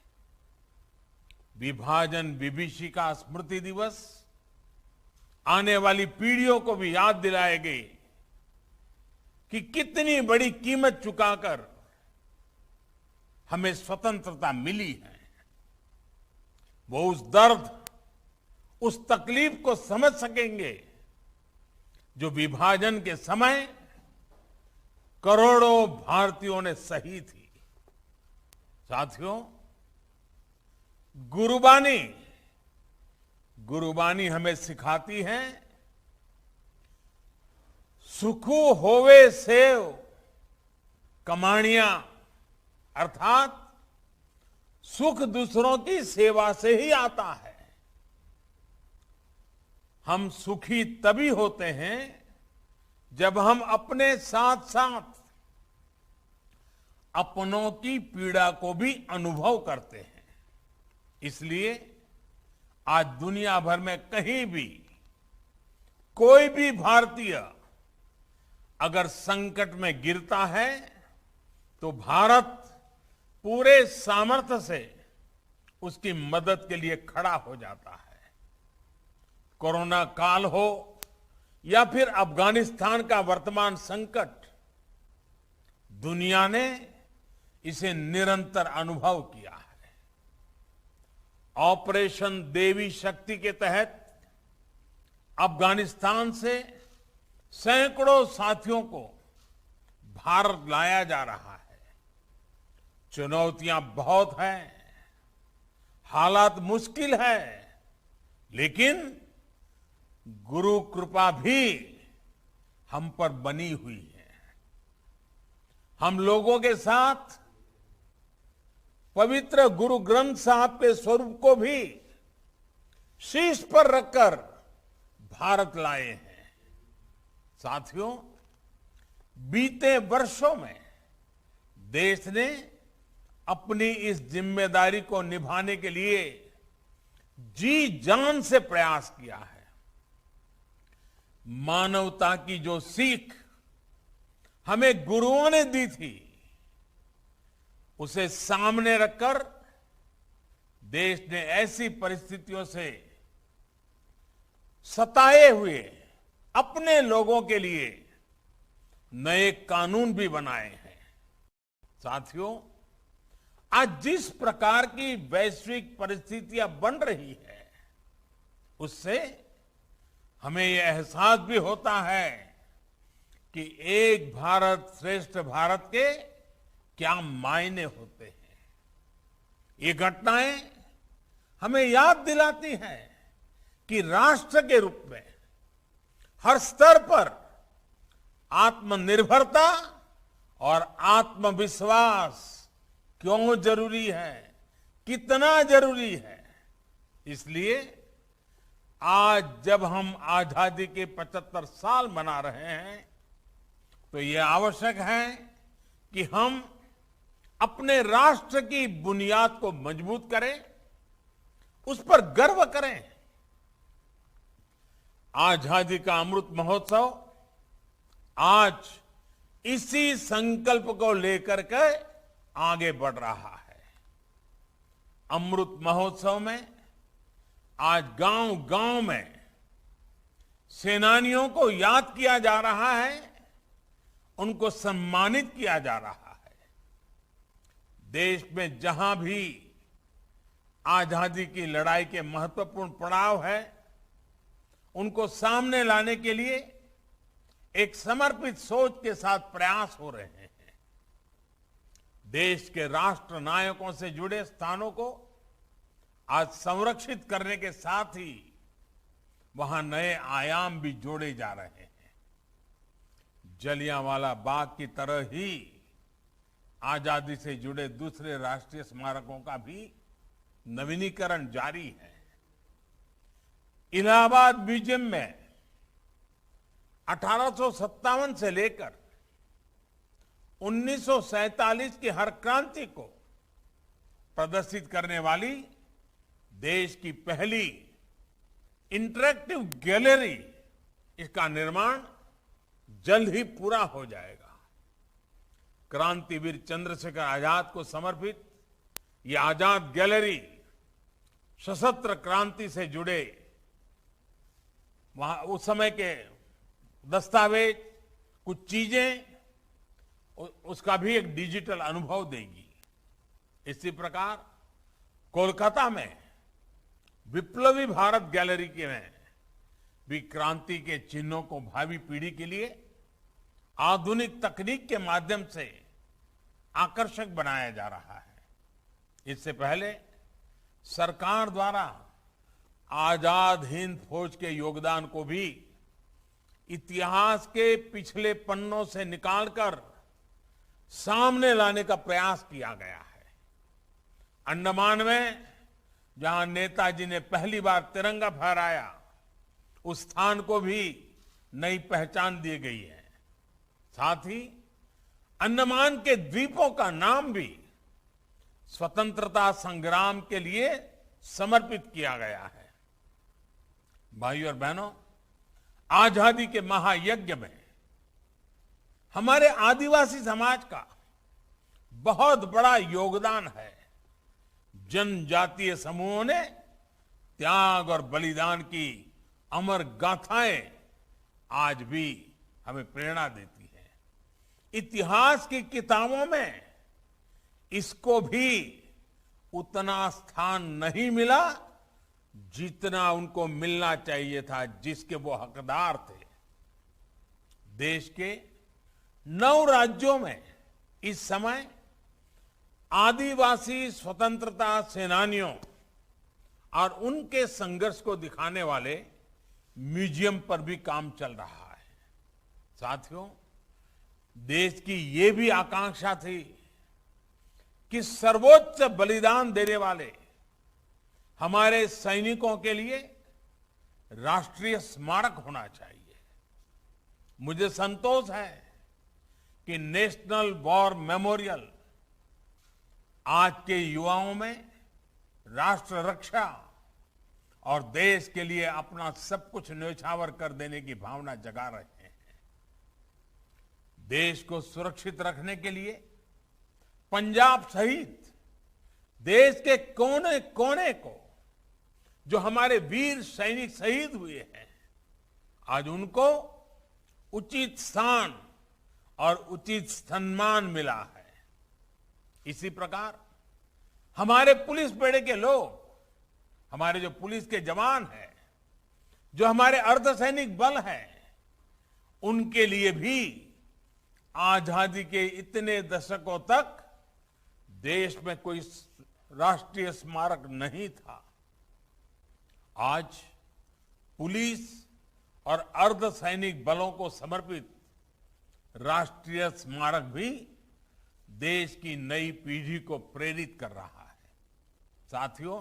Speaker 3: विभाजन विभीषिका स्मृति दिवस आने वाली पीढ़ियों को भी याद दिलाएगी कि कितनी बड़ी कीमत चुकाकर हमें स्वतंत्रता मिली है। वो उस दर्द, उस तकलीफ को समझ सकेंगे जो विभाजन के समय करोड़ों भारतीयों ने सही थी। साथियों, गुरुबानी हमें सिखाती है, सुखू होवे सेव कमाणियां, अर्थात सुख दूसरों की सेवा से ही आता है। हम सुखी तभी होते हैं जब हम अपने साथ साथ अपनों की पीड़ा को भी अनुभव करते हैं। इसलिए आज दुनिया भर में कहीं भी कोई भी भारतीय अगर संकट में गिरता है तो भारत पूरे सामर्थ्य से उसकी मदद के लिए खड़ा हो जाता है। कोरोना काल हो या फिर अफगानिस्तान का वर्तमान संकट, दुनिया ने इसे निरंतर अनुभव किया है। ऑपरेशन देवी शक्ति के तहत अफगानिस्तान से सैकड़ों साथियों को भारत लाया जा रहा है। चुनौतियां बहुत हैं, हालात मुश्किल है, लेकिन गुरु कृपा भी हम पर बनी हुई है। हम लोगों के साथ पवित्र गुरु ग्रंथ साहब के स्वरूप को भी शीर्ष पर रखकर भारत लाए हैं। साथियों, बीते वर्षों में देश ने अपनी इस जिम्मेदारी को निभाने के लिए जी जान से प्रयास किया है। मानवता की जो सीख हमें गुरुओं ने दी थी, उसे सामने रखकर देश ने ऐसी परिस्थितियों से सताए हुए अपने लोगों के लिए नए कानून भी बनाए हैं। साथियों, आज जिस प्रकार की वैश्विक परिस्थितियां बन रही है, उससे हमें ये एहसास भी होता है कि एक भारत श्रेष्ठ भारत के क्या मायने होते हैं। ये घटनाएं हमें याद दिलाती हैं कि राष्ट्र के रूप में हर स्तर पर आत्मनिर्भरता और आत्मविश्वास क्यों जरूरी है, कितना जरूरी है। इसलिए आज जब हम आजादी के 75 साल मना रहे हैं तो ये आवश्यक है कि हम अपने राष्ट्र की बुनियाद को मजबूत करें, उस पर गर्व करें। आजादी का अमृत महोत्सव आज इसी संकल्प को लेकर के आगे बढ़ रहा है। अमृत महोत्सव में आज गांव-गांव में सेनानियों को याद किया जा रहा है, उनको सम्मानित किया जा रहा है। देश में जहां भी आजादी की लड़ाई के महत्वपूर्ण पड़ाव है, उनको सामने लाने के लिए एक समर्पित सोच के साथ प्रयास हो रहे हैं। देश के राष्ट्र नायकों से जुड़े स्थानों को आज संरक्षित करने के साथ ही वहां नए आयाम भी जोड़े जा रहे हैं। जलियांवाला बाग की तरह ही आजादी से जुड़े दूसरे राष्ट्रीय स्मारकों का भी नवीनीकरण जारी है। इलाहाबाद म्यूजियम में 1857 से लेकर 1947 की हर क्रांति को प्रदर्शित करने वाली देश की पहली इंटरैक्टिव गैलरी, इसका निर्माण जल्द ही पूरा हो जाएगा। क्रांतिवीर चंद्रशेखर आजाद को समर्पित यह आजाद गैलरी सशस्त्र क्रांति से जुड़े वहां उस समय के दस्तावेज, कुछ चीजें, उसका भी एक डिजिटल अनुभव देगी। इसी प्रकार कोलकाता में विप्लवी भारत गैलरी के में भी क्रांति के चिन्हों को भावी पीढ़ी के लिए आधुनिक तकनीक के माध्यम से आकर्षक बनाया जा रहा है। इससे पहले सरकार द्वारा आजाद हिंद फौज के योगदान को भी इतिहास के पिछले पन्नों से निकालकर सामने लाने का प्रयास किया गया है। अंडमान में जहां नेताजी ने पहली बार तिरंगा फहराया, उस स्थान को भी नई पहचान दी गई है। साथ ही अंडमान के द्वीपों का नाम भी स्वतंत्रता संग्राम के लिए समर्पित किया गया है। भाइयों और बहनों, आजादी के महायज्ञ में हमारे आदिवासी समाज का बहुत बड़ा योगदान है। जनजातीय समूहों ने त्याग और बलिदान की अमर गाथाएं आज भी हमें प्रेरणा देती है। इतिहास की किताबों में इसको भी उतना स्थान नहीं मिला जितना उनको मिलना चाहिए था, जिसके वो हकदार थे। देश के 9 राज्यों में इस समय आदिवासी स्वतंत्रता सेनानियों और उनके संघर्ष को दिखाने वाले म्यूजियम पर भी काम चल रहा है। साथियों, देश की ये भी आकांक्षा थी कि सर्वोच्च बलिदान देने वाले हमारे सैनिकों के लिए राष्ट्रीय स्मारक होना चाहिए। मुझे संतोष है कि नेशनल वॉर मेमोरियल आज के युवाओं में राष्ट्र रक्षा और देश के लिए अपना सब कुछ न्यौछावर कर देने की भावना जगा रहे हैं। देश को सुरक्षित रखने के लिए पंजाब सहित देश के कोने कोने को जो हमारे वीर सैनिक शहीद हुए हैं, आज उनको उचित स्थान और उचित सम्मान मिला है। इसी प्रकार हमारे पुलिस बेड़े के लोग, हमारे जो पुलिस के जवान हैं, जो हमारे अर्धसैनिक बल हैं, उनके लिए भी आजादी के इतने दशकों तक देश में कोई राष्ट्रीय स्मारक नहीं था। आज पुलिस और अर्धसैनिक बलों को समर्पित राष्ट्रीय स्मारक भी देश की नई पीढ़ी को प्रेरित कर रहा है। साथियों,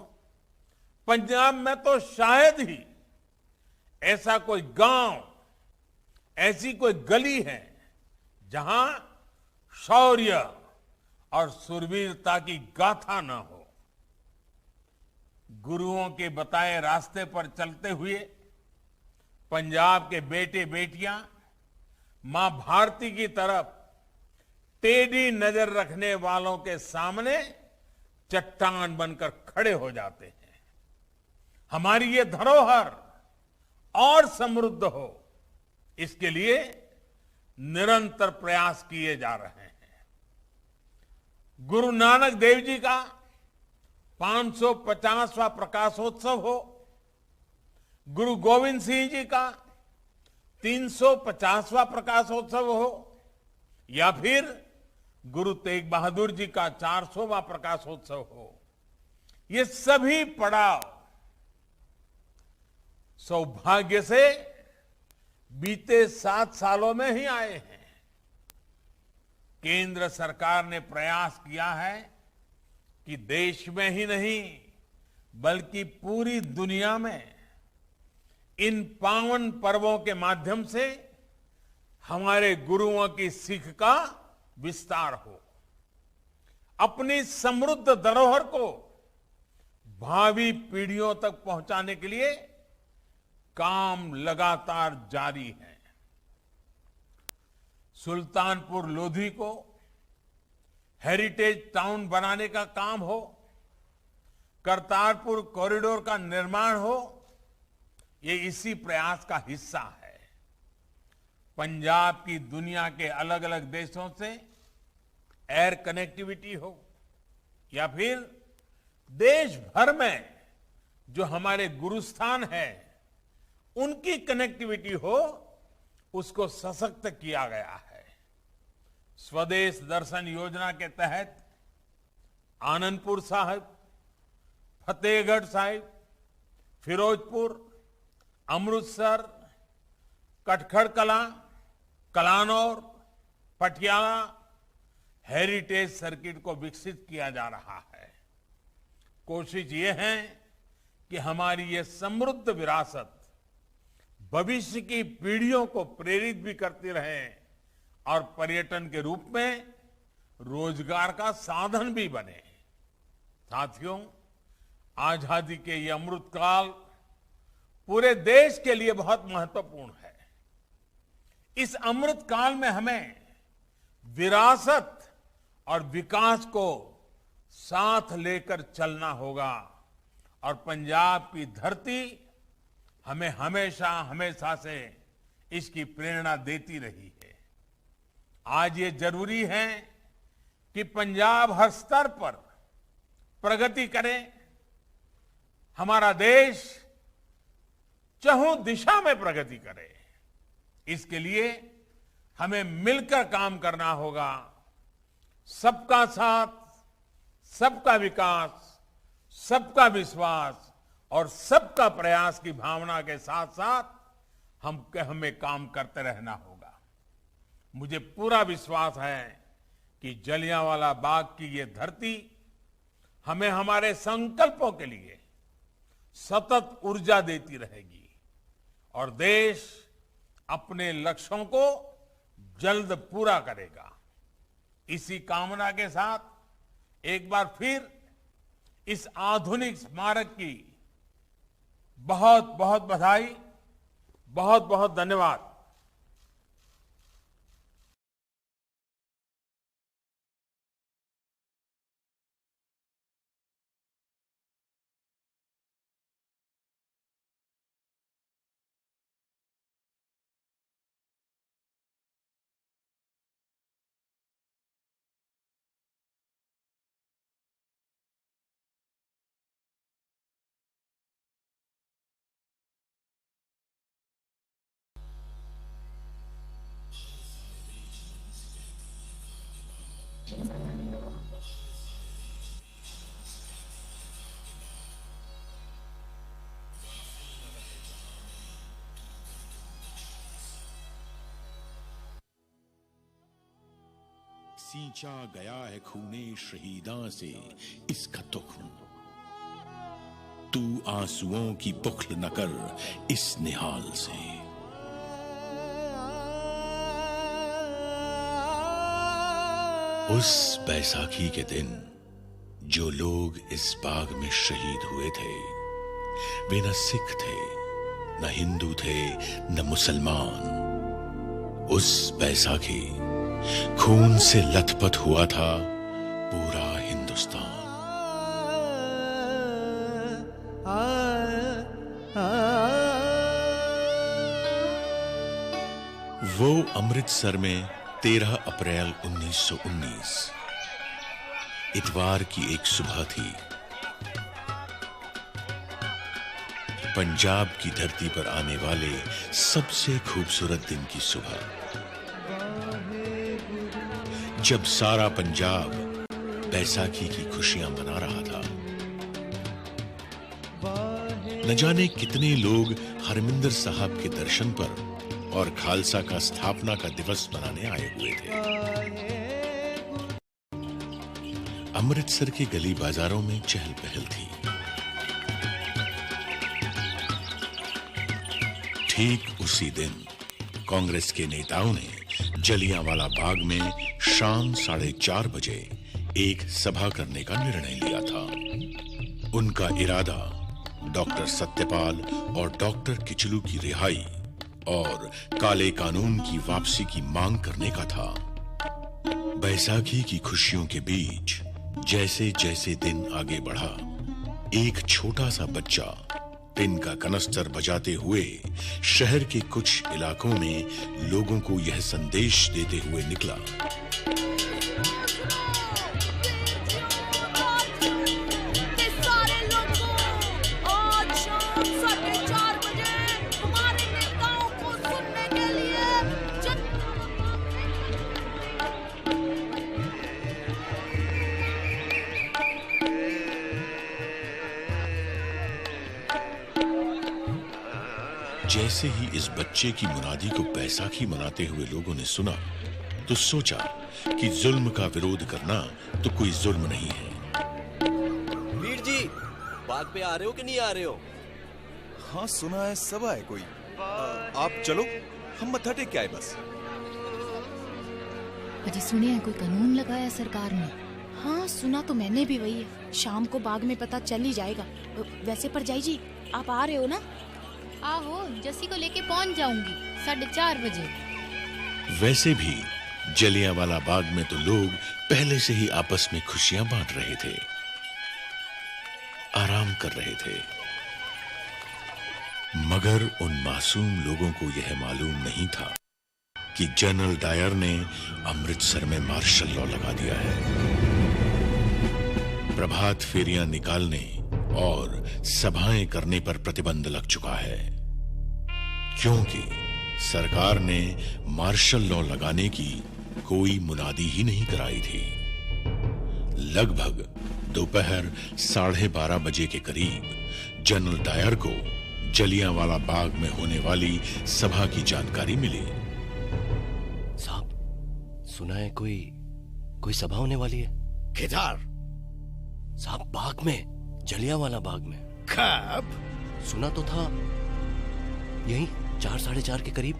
Speaker 3: पंजाब में तो शायद ही ऐसा कोई गांव, ऐसी कोई गली है जहां शौर्य और शूरवीरता की गाथा न हो। गुरुओं के बताए रास्ते पर चलते हुए पंजाब के बेटे बेटियां मां भारती की तरफ टेढ़ी नजर रखने वालों के सामने चट्टान बनकर खड़े हो जाते हैं। हमारी ये धरोहर और समृद्ध हो, इसके लिए निरंतर प्रयास किए जा रहे हैं। गुरु नानक देव जी का 550वां प्रकाशोत्सव हो, गुरु गोविंद सिंह जी का 350वां प्रकाशोत्सव हो, या फिर गुरु तेग बहादुर जी का 400वां प्रकाशोत्सव हो, ये सभी पड़ाव सौभाग्य से बीते 7 सालों में ही आए हैं। केंद्र सरकार ने प्रयास किया है कि देश में ही नहीं बल्कि पूरी दुनिया में इन पावन पर्वों के माध्यम से हमारे गुरुओं की सीख का विस्तार हो। अपनी समृद्ध धरोहर को भावी पीढ़ियों तक पहुंचाने के लिए काम लगातार जारी है। सुल्तानपुर लोधी को हेरिटेज टाउन बनाने का काम हो, करतारपुर कॉरिडोर का निर्माण हो, ये इसी प्रयास का हिस्सा है। पंजाब की दुनिया के अलग अलग देशों से एयर कनेक्टिविटी हो, या फिर देश भर में जो हमारे गुरुस्थान है उनकी कनेक्टिविटी हो, उसको सशक्त किया गया है। स्वदेश दर्शन योजना के तहत आनंदपुर साहिब, फतेहगढ़ साहिब, फिरोजपुर, अमृतसर, कटखड़ कलां, कलानौर, पटियाला हेरिटेज सर्किट को विकसित किया जा रहा है। कोशिश ये है कि हमारी ये समृद्ध विरासत भविष्य की पीढ़ियों को प्रेरित भी करती रहे और पर्यटन के रूप में रोजगार का साधन भी बने। साथियों, आजादी के ये अमृतकाल पूरे देश के लिए बहुत महत्वपूर्ण है। इस अमृतकाल में हमें विरासत और विकास को साथ लेकर चलना होगा और पंजाब की धरती हमें हमेशा हमेशा से इसकी प्रेरणा देती रही है। आज ये जरूरी है कि पंजाब हर स्तर पर प्रगति करे, हमारा देश चहुं दिशा में प्रगति करे। इसके लिए हमें मिलकर काम करना होगा। सबका साथ, सबका विकास, सबका विश्वास और सबका प्रयास की भावना के साथ साथ हमें काम करते रहना होगा। मुझे पूरा विश्वास है कि जलियांवाला बाग की ये धरती हमें हमारे संकल्पों के लिए सतत ऊर्जा देती रहेगी और देश अपने लक्ष्यों को जल्द पूरा करेगा। इसी कामना के साथ एक बार फिर इस आधुनिक स्मारक की बहुत बहुत बधाई, बहुत बहुत धन्यवाद।
Speaker 6: सींचा गया है खूने शहीदां से इसका तुख्म। तू आंसुओं की बुखल न कर इस निहाल से। उस बैसाखी के दिन जो लोग इस बाग में शहीद हुए थे, वे न सिख थे, न हिंदू थे, न मुसलमान। उस बैसाखी खून से लथपथ हुआ था पूरा हिंदुस्तान। वो अमृतसर में 13 अप्रैल 1919 इतवार की एक सुबह थी। पंजाब की धरती पर आने वाले सबसे खूबसूरत दिन की सुबह, जब सारा पंजाब बैसाखी की खुशियां मना रहा था। न जाने कितने लोग हरमिंदर साहब के दर्शन पर और खालसा का स्थापना का दिवस मनाने आए हुए थे। अमृतसर के गली बाजारों में चहल पहल थी। ठीक उसी दिन कांग्रेस के नेताओं ने जलियांवाला बाग में शाम 4:30 बजे एक सभा करने का निर्णय लिया था। उनका इरादा डॉक्टर सत्यपाल और डॉक्टर किचलू की रिहाई और काले कानून की वापसी की मांग करने का था। बैसाखी की खुशियों के बीच जैसे जैसे दिन आगे बढ़ा, एक छोटा सा बच्चा टिन का कनस्तर बजाते हुए शहर के कुछ इलाकों में लोगों को यह संदेश देते हुए निकला। जैसे ही इस बच्चे की मुनादी को बैसाखी मनाते हुए लोगों ने सुना, तो सोचा कि जुल्म का विरोध करना तो कोई जुल्म नहीं है।
Speaker 7: वीर जी, बाग पे आ रहे हो कि नहीं आ रहे हो?
Speaker 8: हाँ, सुना है सभा है कोई। आप चलो, हम मत्था टेक के आए बस।
Speaker 9: अजी सुनिए, कोई कानून लगाया सरकार ने?
Speaker 10: हाँ, सुना तो मैंने भी वही है। शाम को बाग में पता चल ही जाएगा। वैसे परजाई जी, आप आ रहे हो ना?
Speaker 9: आहो, जस्सी को लेके पहुंच जाऊंगी 4:30 बजे।
Speaker 6: वैसे भी जलियांवाला बाग में तो लोग पहले से ही आपस में खुशियां बांट रहे थे, आराम कर रहे थे। मगर उन मासूम लोगों को यह मालूम नहीं था कि जनरल डायर ने अमृतसर में मार्शल लॉ लगा दिया है। प्रभात फेरियां निकालने और सभाएं करने पर प्रतिबंध लग चुका है, क्योंकि सरकार ने मार्शल लॉ लगाने की कोई मुनादी ही नहीं कराई थी। लगभग दोपहर 12:30 बजे के करीब जनरल डायर को जलियांवाला बाग में होने वाली सभा की जानकारी मिली।
Speaker 7: साहब, सुना है कोई सभा होने वाली है।
Speaker 11: किधर?
Speaker 7: साहब, बाग में, जलियांवाला बाग में।
Speaker 11: कब?
Speaker 7: सुना तो था यही 4 साढ़े 4 के करीब।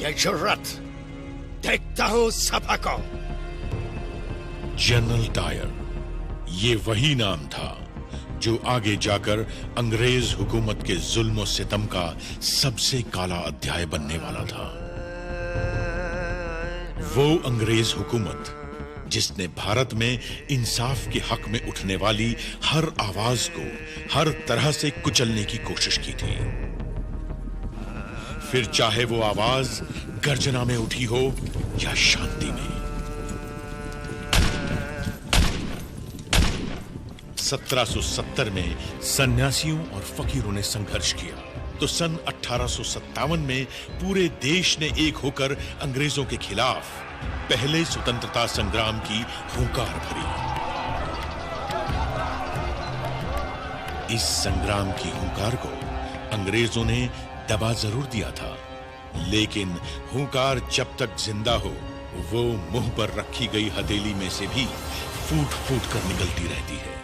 Speaker 11: ये जुर्रत, देखता हूं सभा को।
Speaker 6: जनरल डायर, ये वही नाम था जो आगे जाकर अंग्रेज हुकूमत के जुल्म और सितम का सबसे काला अध्याय बनने वाला था। वो अंग्रेज हुकूमत जिसने भारत में इंसाफ के हक में उठने वाली हर आवाज को हर तरह से कुचलने की कोशिश की थी, फिर चाहे वो आवाज गर्जना में उठी हो या शांति में। 1770 में सन्यासियों और फकीरों ने संघर्ष किया, तो सन 1857 में पूरे देश ने एक होकर अंग्रेजों के खिलाफ पहले स्वतंत्रता संग्राम की हुंकार भरी। इस संग्राम की हुंकार को अंग्रेजों ने दबा जरूर दिया था, लेकिन हुंकार जब तक जिंदा हो वो मुंह पर रखी गई हथेली में से भी फूट फूट कर निकलती रहती है।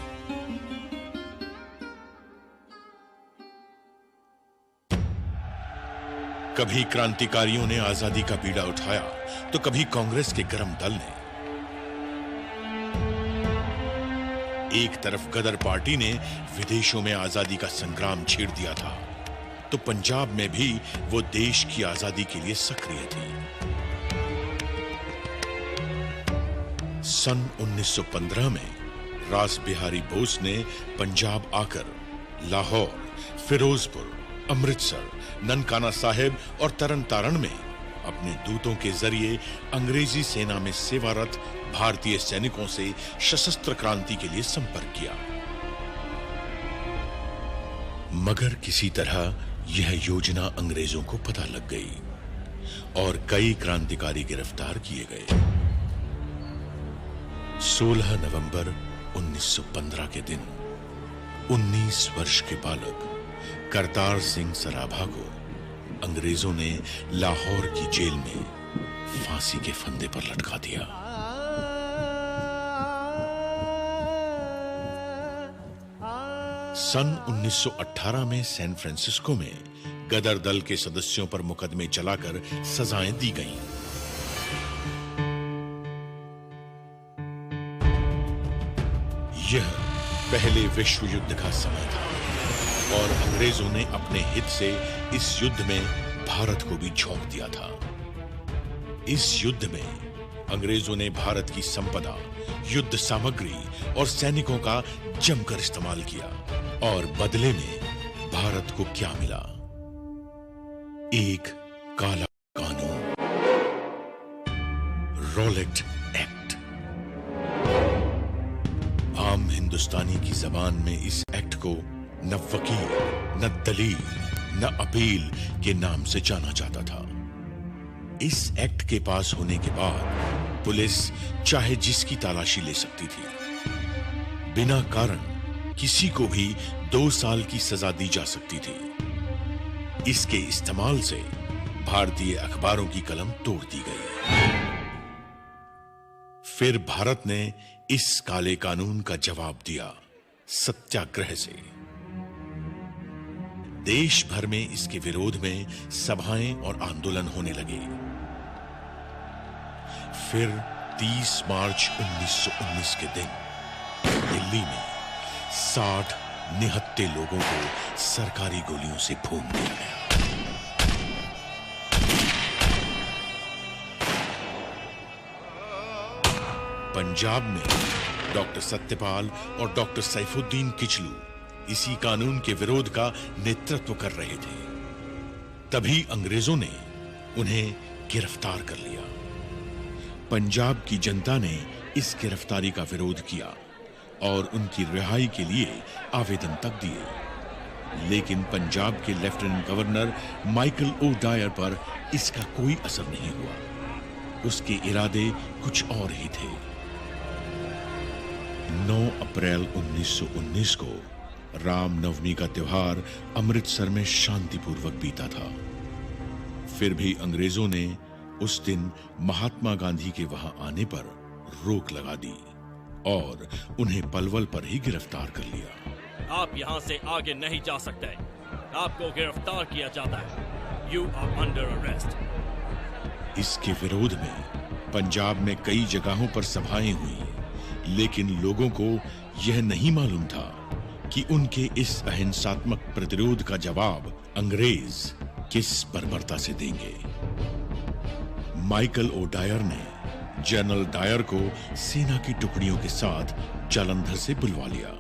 Speaker 6: कभी क्रांतिकारियों ने आजादी का बीड़ा उठाया तो कभी कांग्रेस के गरम दल ने। एक तरफ गदर पार्टी ने विदेशों में आजादी का संग्राम छेड़ दिया था तो पंजाब में भी वो देश की आजादी के लिए सक्रिय थी। सन 1915 में रास बिहारी बोस ने पंजाब आकर लाहौर, फिरोजपुर, अमृतसर, ननकाना साहिब और तरन तारण में अपने दूतों के जरिए अंग्रेजी सेना में सेवारत भारतीय सैनिकों से सशस्त्र क्रांति के लिए संपर्क किया। मगर किसी तरह यह योजना अंग्रेजों को पता लग गई और कई क्रांतिकारी गिरफ्तार किए गए। 16 नवंबर 1915 के दिन 19 वर्ष के बालक करतार सिंह सराभा को अंग्रेजों ने लाहौर की जेल में फांसी के फंदे पर लटका दिया। सन 1918 में सैन फ्रांसिस्को में गदर दल के सदस्यों पर मुकदमे चलाकर सजाएं दी गईं। यह पहले विश्व युद्ध का समय था और अंग्रेजों ने अपने हित से इस युद्ध में भारत को भी झोंक दिया था। इस युद्ध में अंग्रेजों ने भारत की संपदा, युद्ध सामग्री और सैनिकों का जमकर इस्तेमाल किया और बदले में भारत को क्या मिला? एक काला कानून, रॉलेट एक्ट। आम हिंदुस्तानी की जबान में इस एक्ट को न वकील, न दलील, न अपील के नाम से जाना जाता था। इस एक्ट के पास होने के बाद पुलिस चाहे जिसकी तलाशी ले सकती थी। बिना कारण किसी को भी 2 साल की सजा दी जा सकती थी। इसके इस्तेमाल से भारतीय अखबारों की कलम तोड़ दी गई। फिर भारत ने इस काले कानून का जवाब दिया सत्याग्रह से। देश भर में इसके विरोध में सभाएं और आंदोलन होने लगे। फिर 30 मार्च 1919 के दिन दिल्ली में 60 निहत्थे लोगों को सरकारी गोलियों से भून दिया गया। पंजाब में डॉक्टर सत्यपाल और डॉक्टर सैफुद्दीन किचलू इसी कानून के विरोध का नेतृत्व कर रहे थे। तभी अंग्रेजों ने उन्हें गिरफ्तार कर लिया। पंजाब की जनता ने इस गिरफ्तारी का विरोध किया और उनकी रिहाई के लिए आवेदन तक दिए, लेकिन पंजाब के lieutenant governor Michael O Dyer पर इसका कोई असर नहीं हुआ। उसके इरादे कुछ और ही थे। 9 अप्रैल 1919 को रामनवमी का त्योहार अमृतसर में शांतिपूर्वक बीता था। फिर भी अंग्रेजों ने उस दिन महात्मा गांधी के वहां आने पर रोक लगा दी और उन्हें पलवल पर ही गिरफ्तार कर लिया।
Speaker 12: आप यहां से आगे नहीं जा सकते। आपको गिरफ्तार किया जाता है। You are under arrest।
Speaker 6: इसके विरोध में पंजाब में कई जगहों पर सभाएं हुई, लेकिन लोगों को यह नहीं मालूम था कि उनके इस अहिंसात्मक प्रतिरोध का जवाब अंग्रेज किस बर्बरता से देंगे। माइकल ओ डायर ने जनरल डायर को सेना की टुकड़ियों के साथ जालंधर से बुलवा लिया।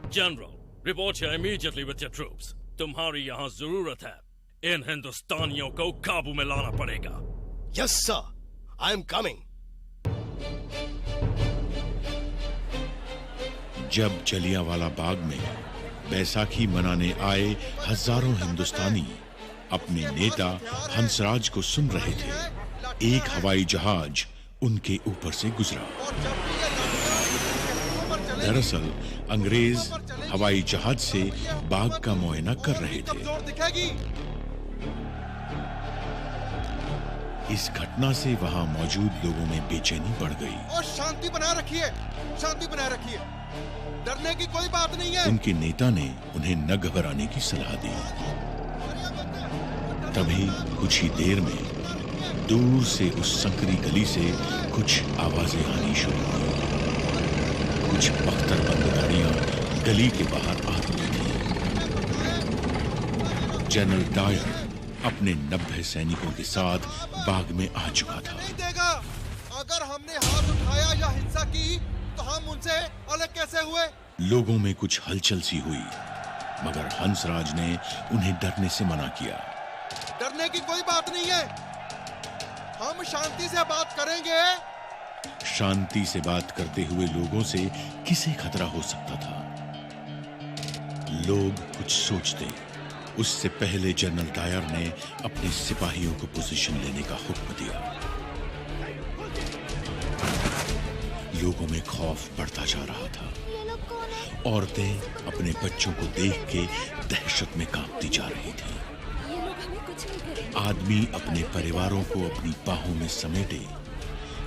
Speaker 12: General, report here immediately with your troops. तुम्हारी यहाँ जरूरत है। इन हिंदुस्तानियों को काबू में लाना पड़ेगा।
Speaker 11: Yes sir, I am coming.
Speaker 6: जब जलियांवाला बाग में बैसाखी मनाने आए हजारों हिंदुस्तानी अपने नेता हंसराज को सुन रहे थे, एक हवाई जहाज उनके ऊपर से गुजरा। दरअसल अंग्रेज हवाई जहाज से बाग का मुआयना कर रहे थे। इस घटना से वहां मौजूद लोगों में बेचैनी बढ़ गई।
Speaker 13: और शांति बनाए रखिए, शांति बनाए रखिए, डरने की कोई बात नहीं है।
Speaker 6: उनके नेता ने उन्हें न घबराने की सलाह दी। तभी कुछ ही देर में दूर से उस संकरी गली से कुछ आवाजें आनी शुरू हुई। कुछ बख्तरबंद गाड़ियां गली के बाहर आ रही थी। जनरल डायर अपने 90 सैनिकों के साथ बाग में आ चुका था।
Speaker 13: नहीं देगा। अगर हमने हाथ उठाया या हिंसा की तो हम उनसे अलग कैसे हुए?
Speaker 6: लोगों में कुछ हलचल सी हुई, मगर हंसराज ने उन्हें डरने से मना किया।
Speaker 13: डरने की कोई बात नहीं है, हम शांति से बात करेंगे।
Speaker 6: शांति से बात करते हुए लोगों से किसे खतरा हो सकता था? लोग कुछ सोचते, उससे पहले जनरल डायर ने अपने सिपाहियों को पोजीशन लेने का हुक्म दिया। लोगों में खौफ बढ़ता जा रहा था। औरतें अपने बच्चों को देख के दहशत में कांपती जा रही थी। आदमी अपने परिवारों को अपनी बाहों में समेटे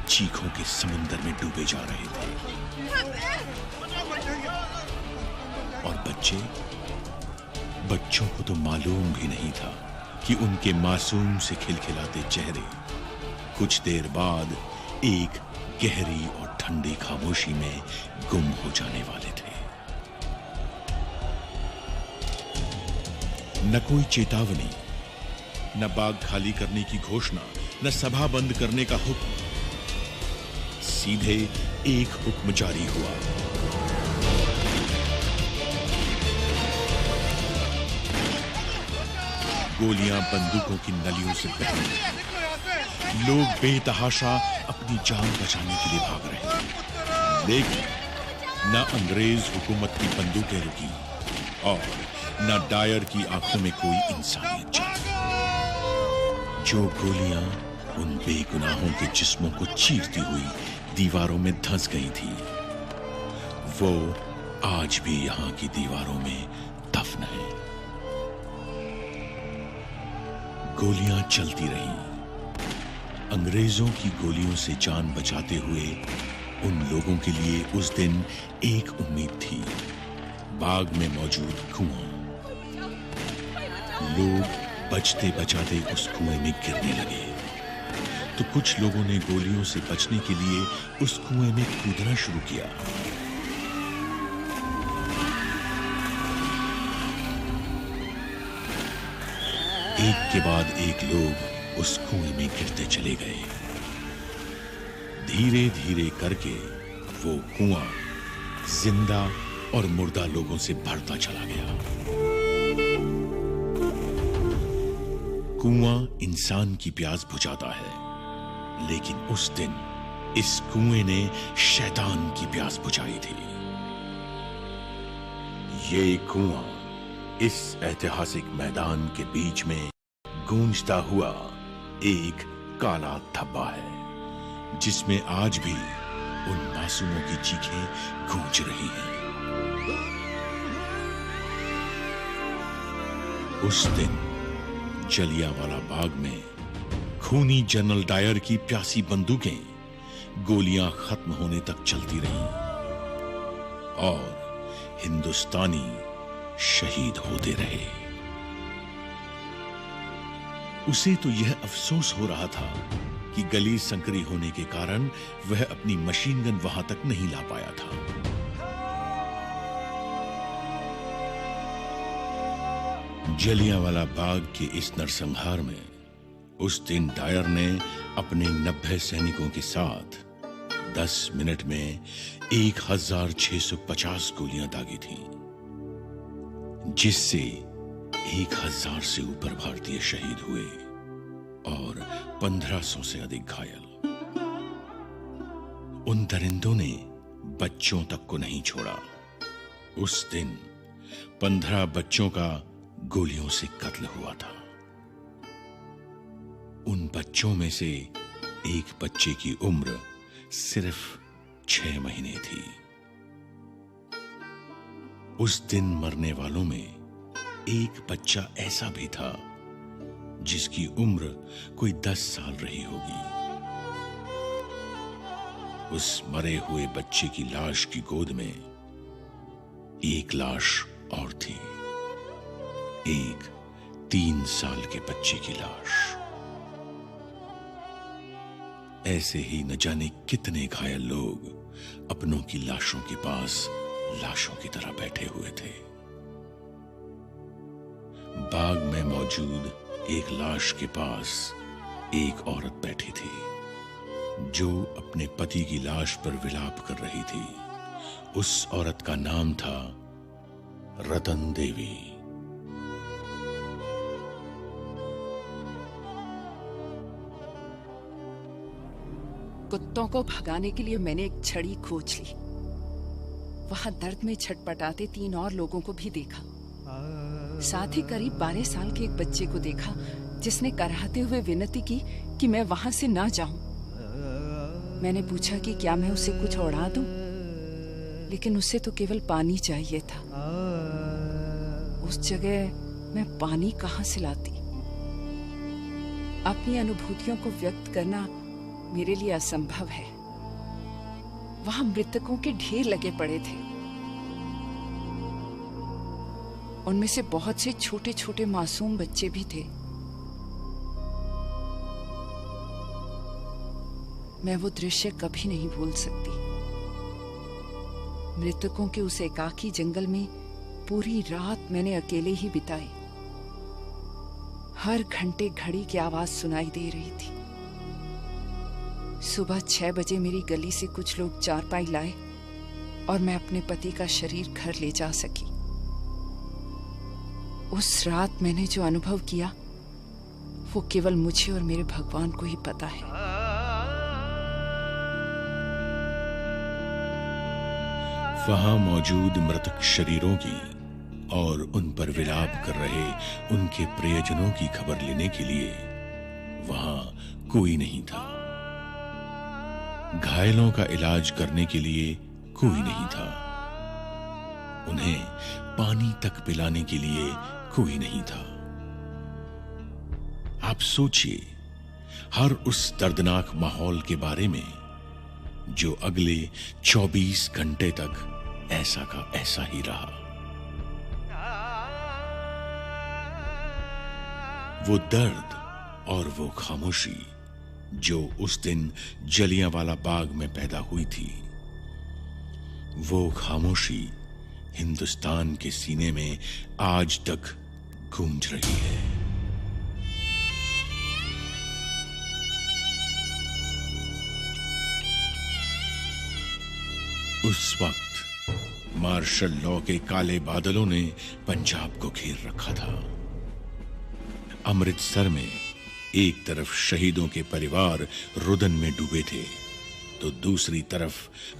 Speaker 6: चीखों के समुंदर में डूबे जा रहे थे। और बच्चों को तो मालूम भी नहीं था कि उनके मासूम से खिलखिलाते चेहरे कुछ देर बाद एक गहरी और ठंडी खामोशी में गुम हो जाने वाले थे। न कोई चेतावनी, न बाग खाली करने की घोषणा, न सभा बंद करने का हुक्म। सीधे एक हुक्म जारी हुआ। गोलियां बंदूकों की नलियों से बह रही। लोग बेतहाशा अपनी जान बचाने के लिए भाग रहे थे। लेकिन न अंग्रेज हुकूमत की बंदूकें रुकी और न डायर की आंखों में कोई इंसानियत जगी। जो गोलियां उन बेगुनाहों के जिस्मों को चीरती हुई दीवारों में धंस गई थी, वो आज भी यहां की दीवारों में दफन है। गोलियां चलती रहीं। अंग्रेजों की गोलियों से जान बचाते हुए उन लोगों के लिए उस दिन एक उम्मीद थी, बाग में मौजूद कुआं। लोग बचते बचाते उस कुएं में गिरने लगे, तो कुछ लोगों ने गोलियों से बचने के लिए उस कुएं में कूदना शुरू किया। एक के बाद एक लोग उस कुएं में गिरते चले गए। धीरे धीरे करके वो कुआं जिंदा और मुर्दा लोगों से भरता चला गया। कुआं इंसान की प्यास बुझाता है, लेकिन उस दिन इस कुएं ने शैतान की प्यास बुझाई थी। ये कुआं इस ऐतिहासिक मैदान के बीच में गूंजता हुआ एक काला धब्बा है, जिसमें आज भी उन मासूमों की चीखें गूंज रही हैं। उस दिन जलियांवाला बाग में खूनी जनरल डायर की प्यासी बंदूकें गोलियां खत्म होने तक चलती रहीं और हिंदुस्तानी शहीद होते रहे। उसे तो यह अफसोस हो रहा था कि गली संकरी होने के कारण वह अपनी मशीन गन वहां तक नहीं ला पाया था। जलियांवाला बाग के इस नरसंहार में उस दिन डायर ने अपने 90 सैनिकों के साथ 10 मिनट में 1650 गोलियां दागी थीं, जिससे 1000 से ऊपर भारतीय शहीद हुए और 1500 से अधिक घायल। उन दरिंदों ने बच्चों तक को नहीं छोड़ा। उस दिन 15 बच्चों का गोलियों से कत्ल हुआ था। उन बच्चों में से एक बच्चे की उम्र सिर्फ 6 महीने थी। उस दिन मरने वालों में एक बच्चा ऐसा भी था जिसकी उम्र कोई 10 साल रही होगी। उस मरे हुए बच्चे की लाश की गोद में एक लाश और थी, एक 3 साल के बच्चे की लाश। ऐसे ही न जाने कितने घायल लोग अपनों की लाशों के पास लाशों की तरह बैठे हुए थे। बाग में मौजूद एक लाश के पास एक औरत बैठी थी, जो अपने पति की लाश पर विलाप कर रही थी। उस औरत का नाम था रतन देवी।
Speaker 14: कुत्तों को भगाने के लिए मैंने एक छड़ी खोज ली। वहां दर्द में छटपटाते 3 और लोगों को भी देखा। साथ ही करीब 12 साल के एक बच्चे को देखा, जिसने कराहते हुए विनती की कि मैं वहां से ना जाऊं। मैंने पूछा कि क्या मैं उसे कुछ उड़ा दूं, लेकिन उसे तो केवल पानी चाहिए था। उस जगह मैं पानी कहां से लाती? अपनी अनुभूतियों को व्यक्त करना मेरे लिए असंभव है। वहां मृतकों के ढेर लगे पड़े थे। उनमें से बहुत से छोटे छोटे मासूम बच्चे भी थे। मैं वो दृश्य कभी नहीं भूल सकती। मृतकों के उस एकाकी जंगल में पूरी रात मैंने अकेले ही बिताई। हर घंटे घड़ी की आवाज सुनाई दे रही थी। सुबह 6 बजे मेरी गली से कुछ लोग चारपाई लाए और मैं अपने पति का शरीर घर ले जा सकी। उस रात मैंने जो अनुभव किया, वो केवल मुझे और मेरे भगवान को ही पता है।
Speaker 6: वहां मौजूद मृतक शरीरों की और उन पर विलाप कर रहे उनके प्रियजनों की खबर लेने के लिए वहां कोई नहीं था। घायलों का इलाज करने के लिए कोई नहीं था। उन्हें पानी तक पिलाने के लिए कोई नहीं था। आप सोचिए हर उस दर्दनाक माहौल के बारे में जो अगले 24 घंटे तक ऐसा का ऐसा ही रहा। वो दर्द और वो खामोशी जो उस दिन जलियांवाला बाग में पैदा हुई थी, वो खामोशी हिंदुस्तान के सीने में आज तक गूंज रही है। उस वक्त मार्शल लॉ के काले बादलों ने पंजाब को घेर रखा था। अमृतसर में एक तरफ शहीदों के परिवार रुदन में डूबे थे, तो दूसरी तरफ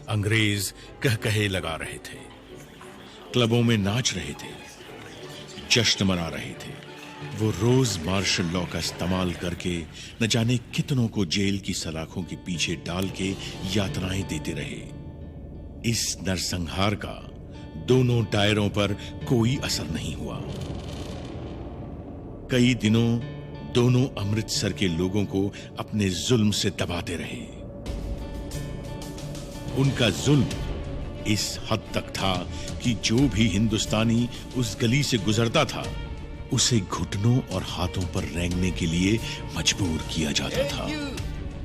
Speaker 6: अंग्रेज कहकहे लगा रहे थे, क्लबों में नाच रहे थे, जश्न मना रहे थे। वो रोज मार्शल लॉ का इस्तेमाल करके न जाने कितनों को जेल की सलाखों के पीछे डाल के यातनाएं देते रहे। इस नरसंहार का दोनों टायरों पर कोई असर नहीं हुआ। कई दिनों दोनों अमृतसर के लोगों को अपने जुल्म से दबाते रहे। उनका जुल्म इस हद तक था कि जो भी हिंदुस्तानी उस गली से गुजरता था, उसे घुटनों और हाथों पर रेंगने के लिए मजबूर किया जाता था।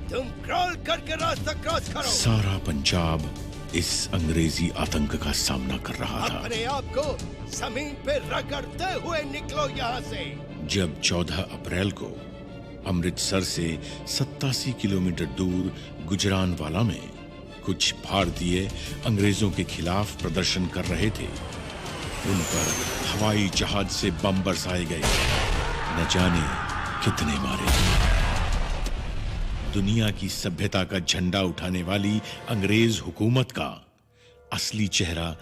Speaker 11: तुम क्रॉल करके रास्ता क्रॉस करो।
Speaker 6: सारा पंजाब इस अंग्रेजी आतंक का सामना कर रहा था।
Speaker 11: अपने आप को जमीन पे रगड़ते हुए निकलो यहाँ से।
Speaker 6: जब 14 अप्रैल को अमृतसर से 87 किलोमीटर दूर गुजरानवाला में कुछ भारतीय अंग्रेजों के खिलाफ प्रदर्शन कर रहे थे, उन पर हवाई जहाज से बम बरसाए गए। न जाने कितने मारे। दुनिया की सभ्यता का झंडा उठाने वाली अंग्रेज हुकूमत का असली चेहरा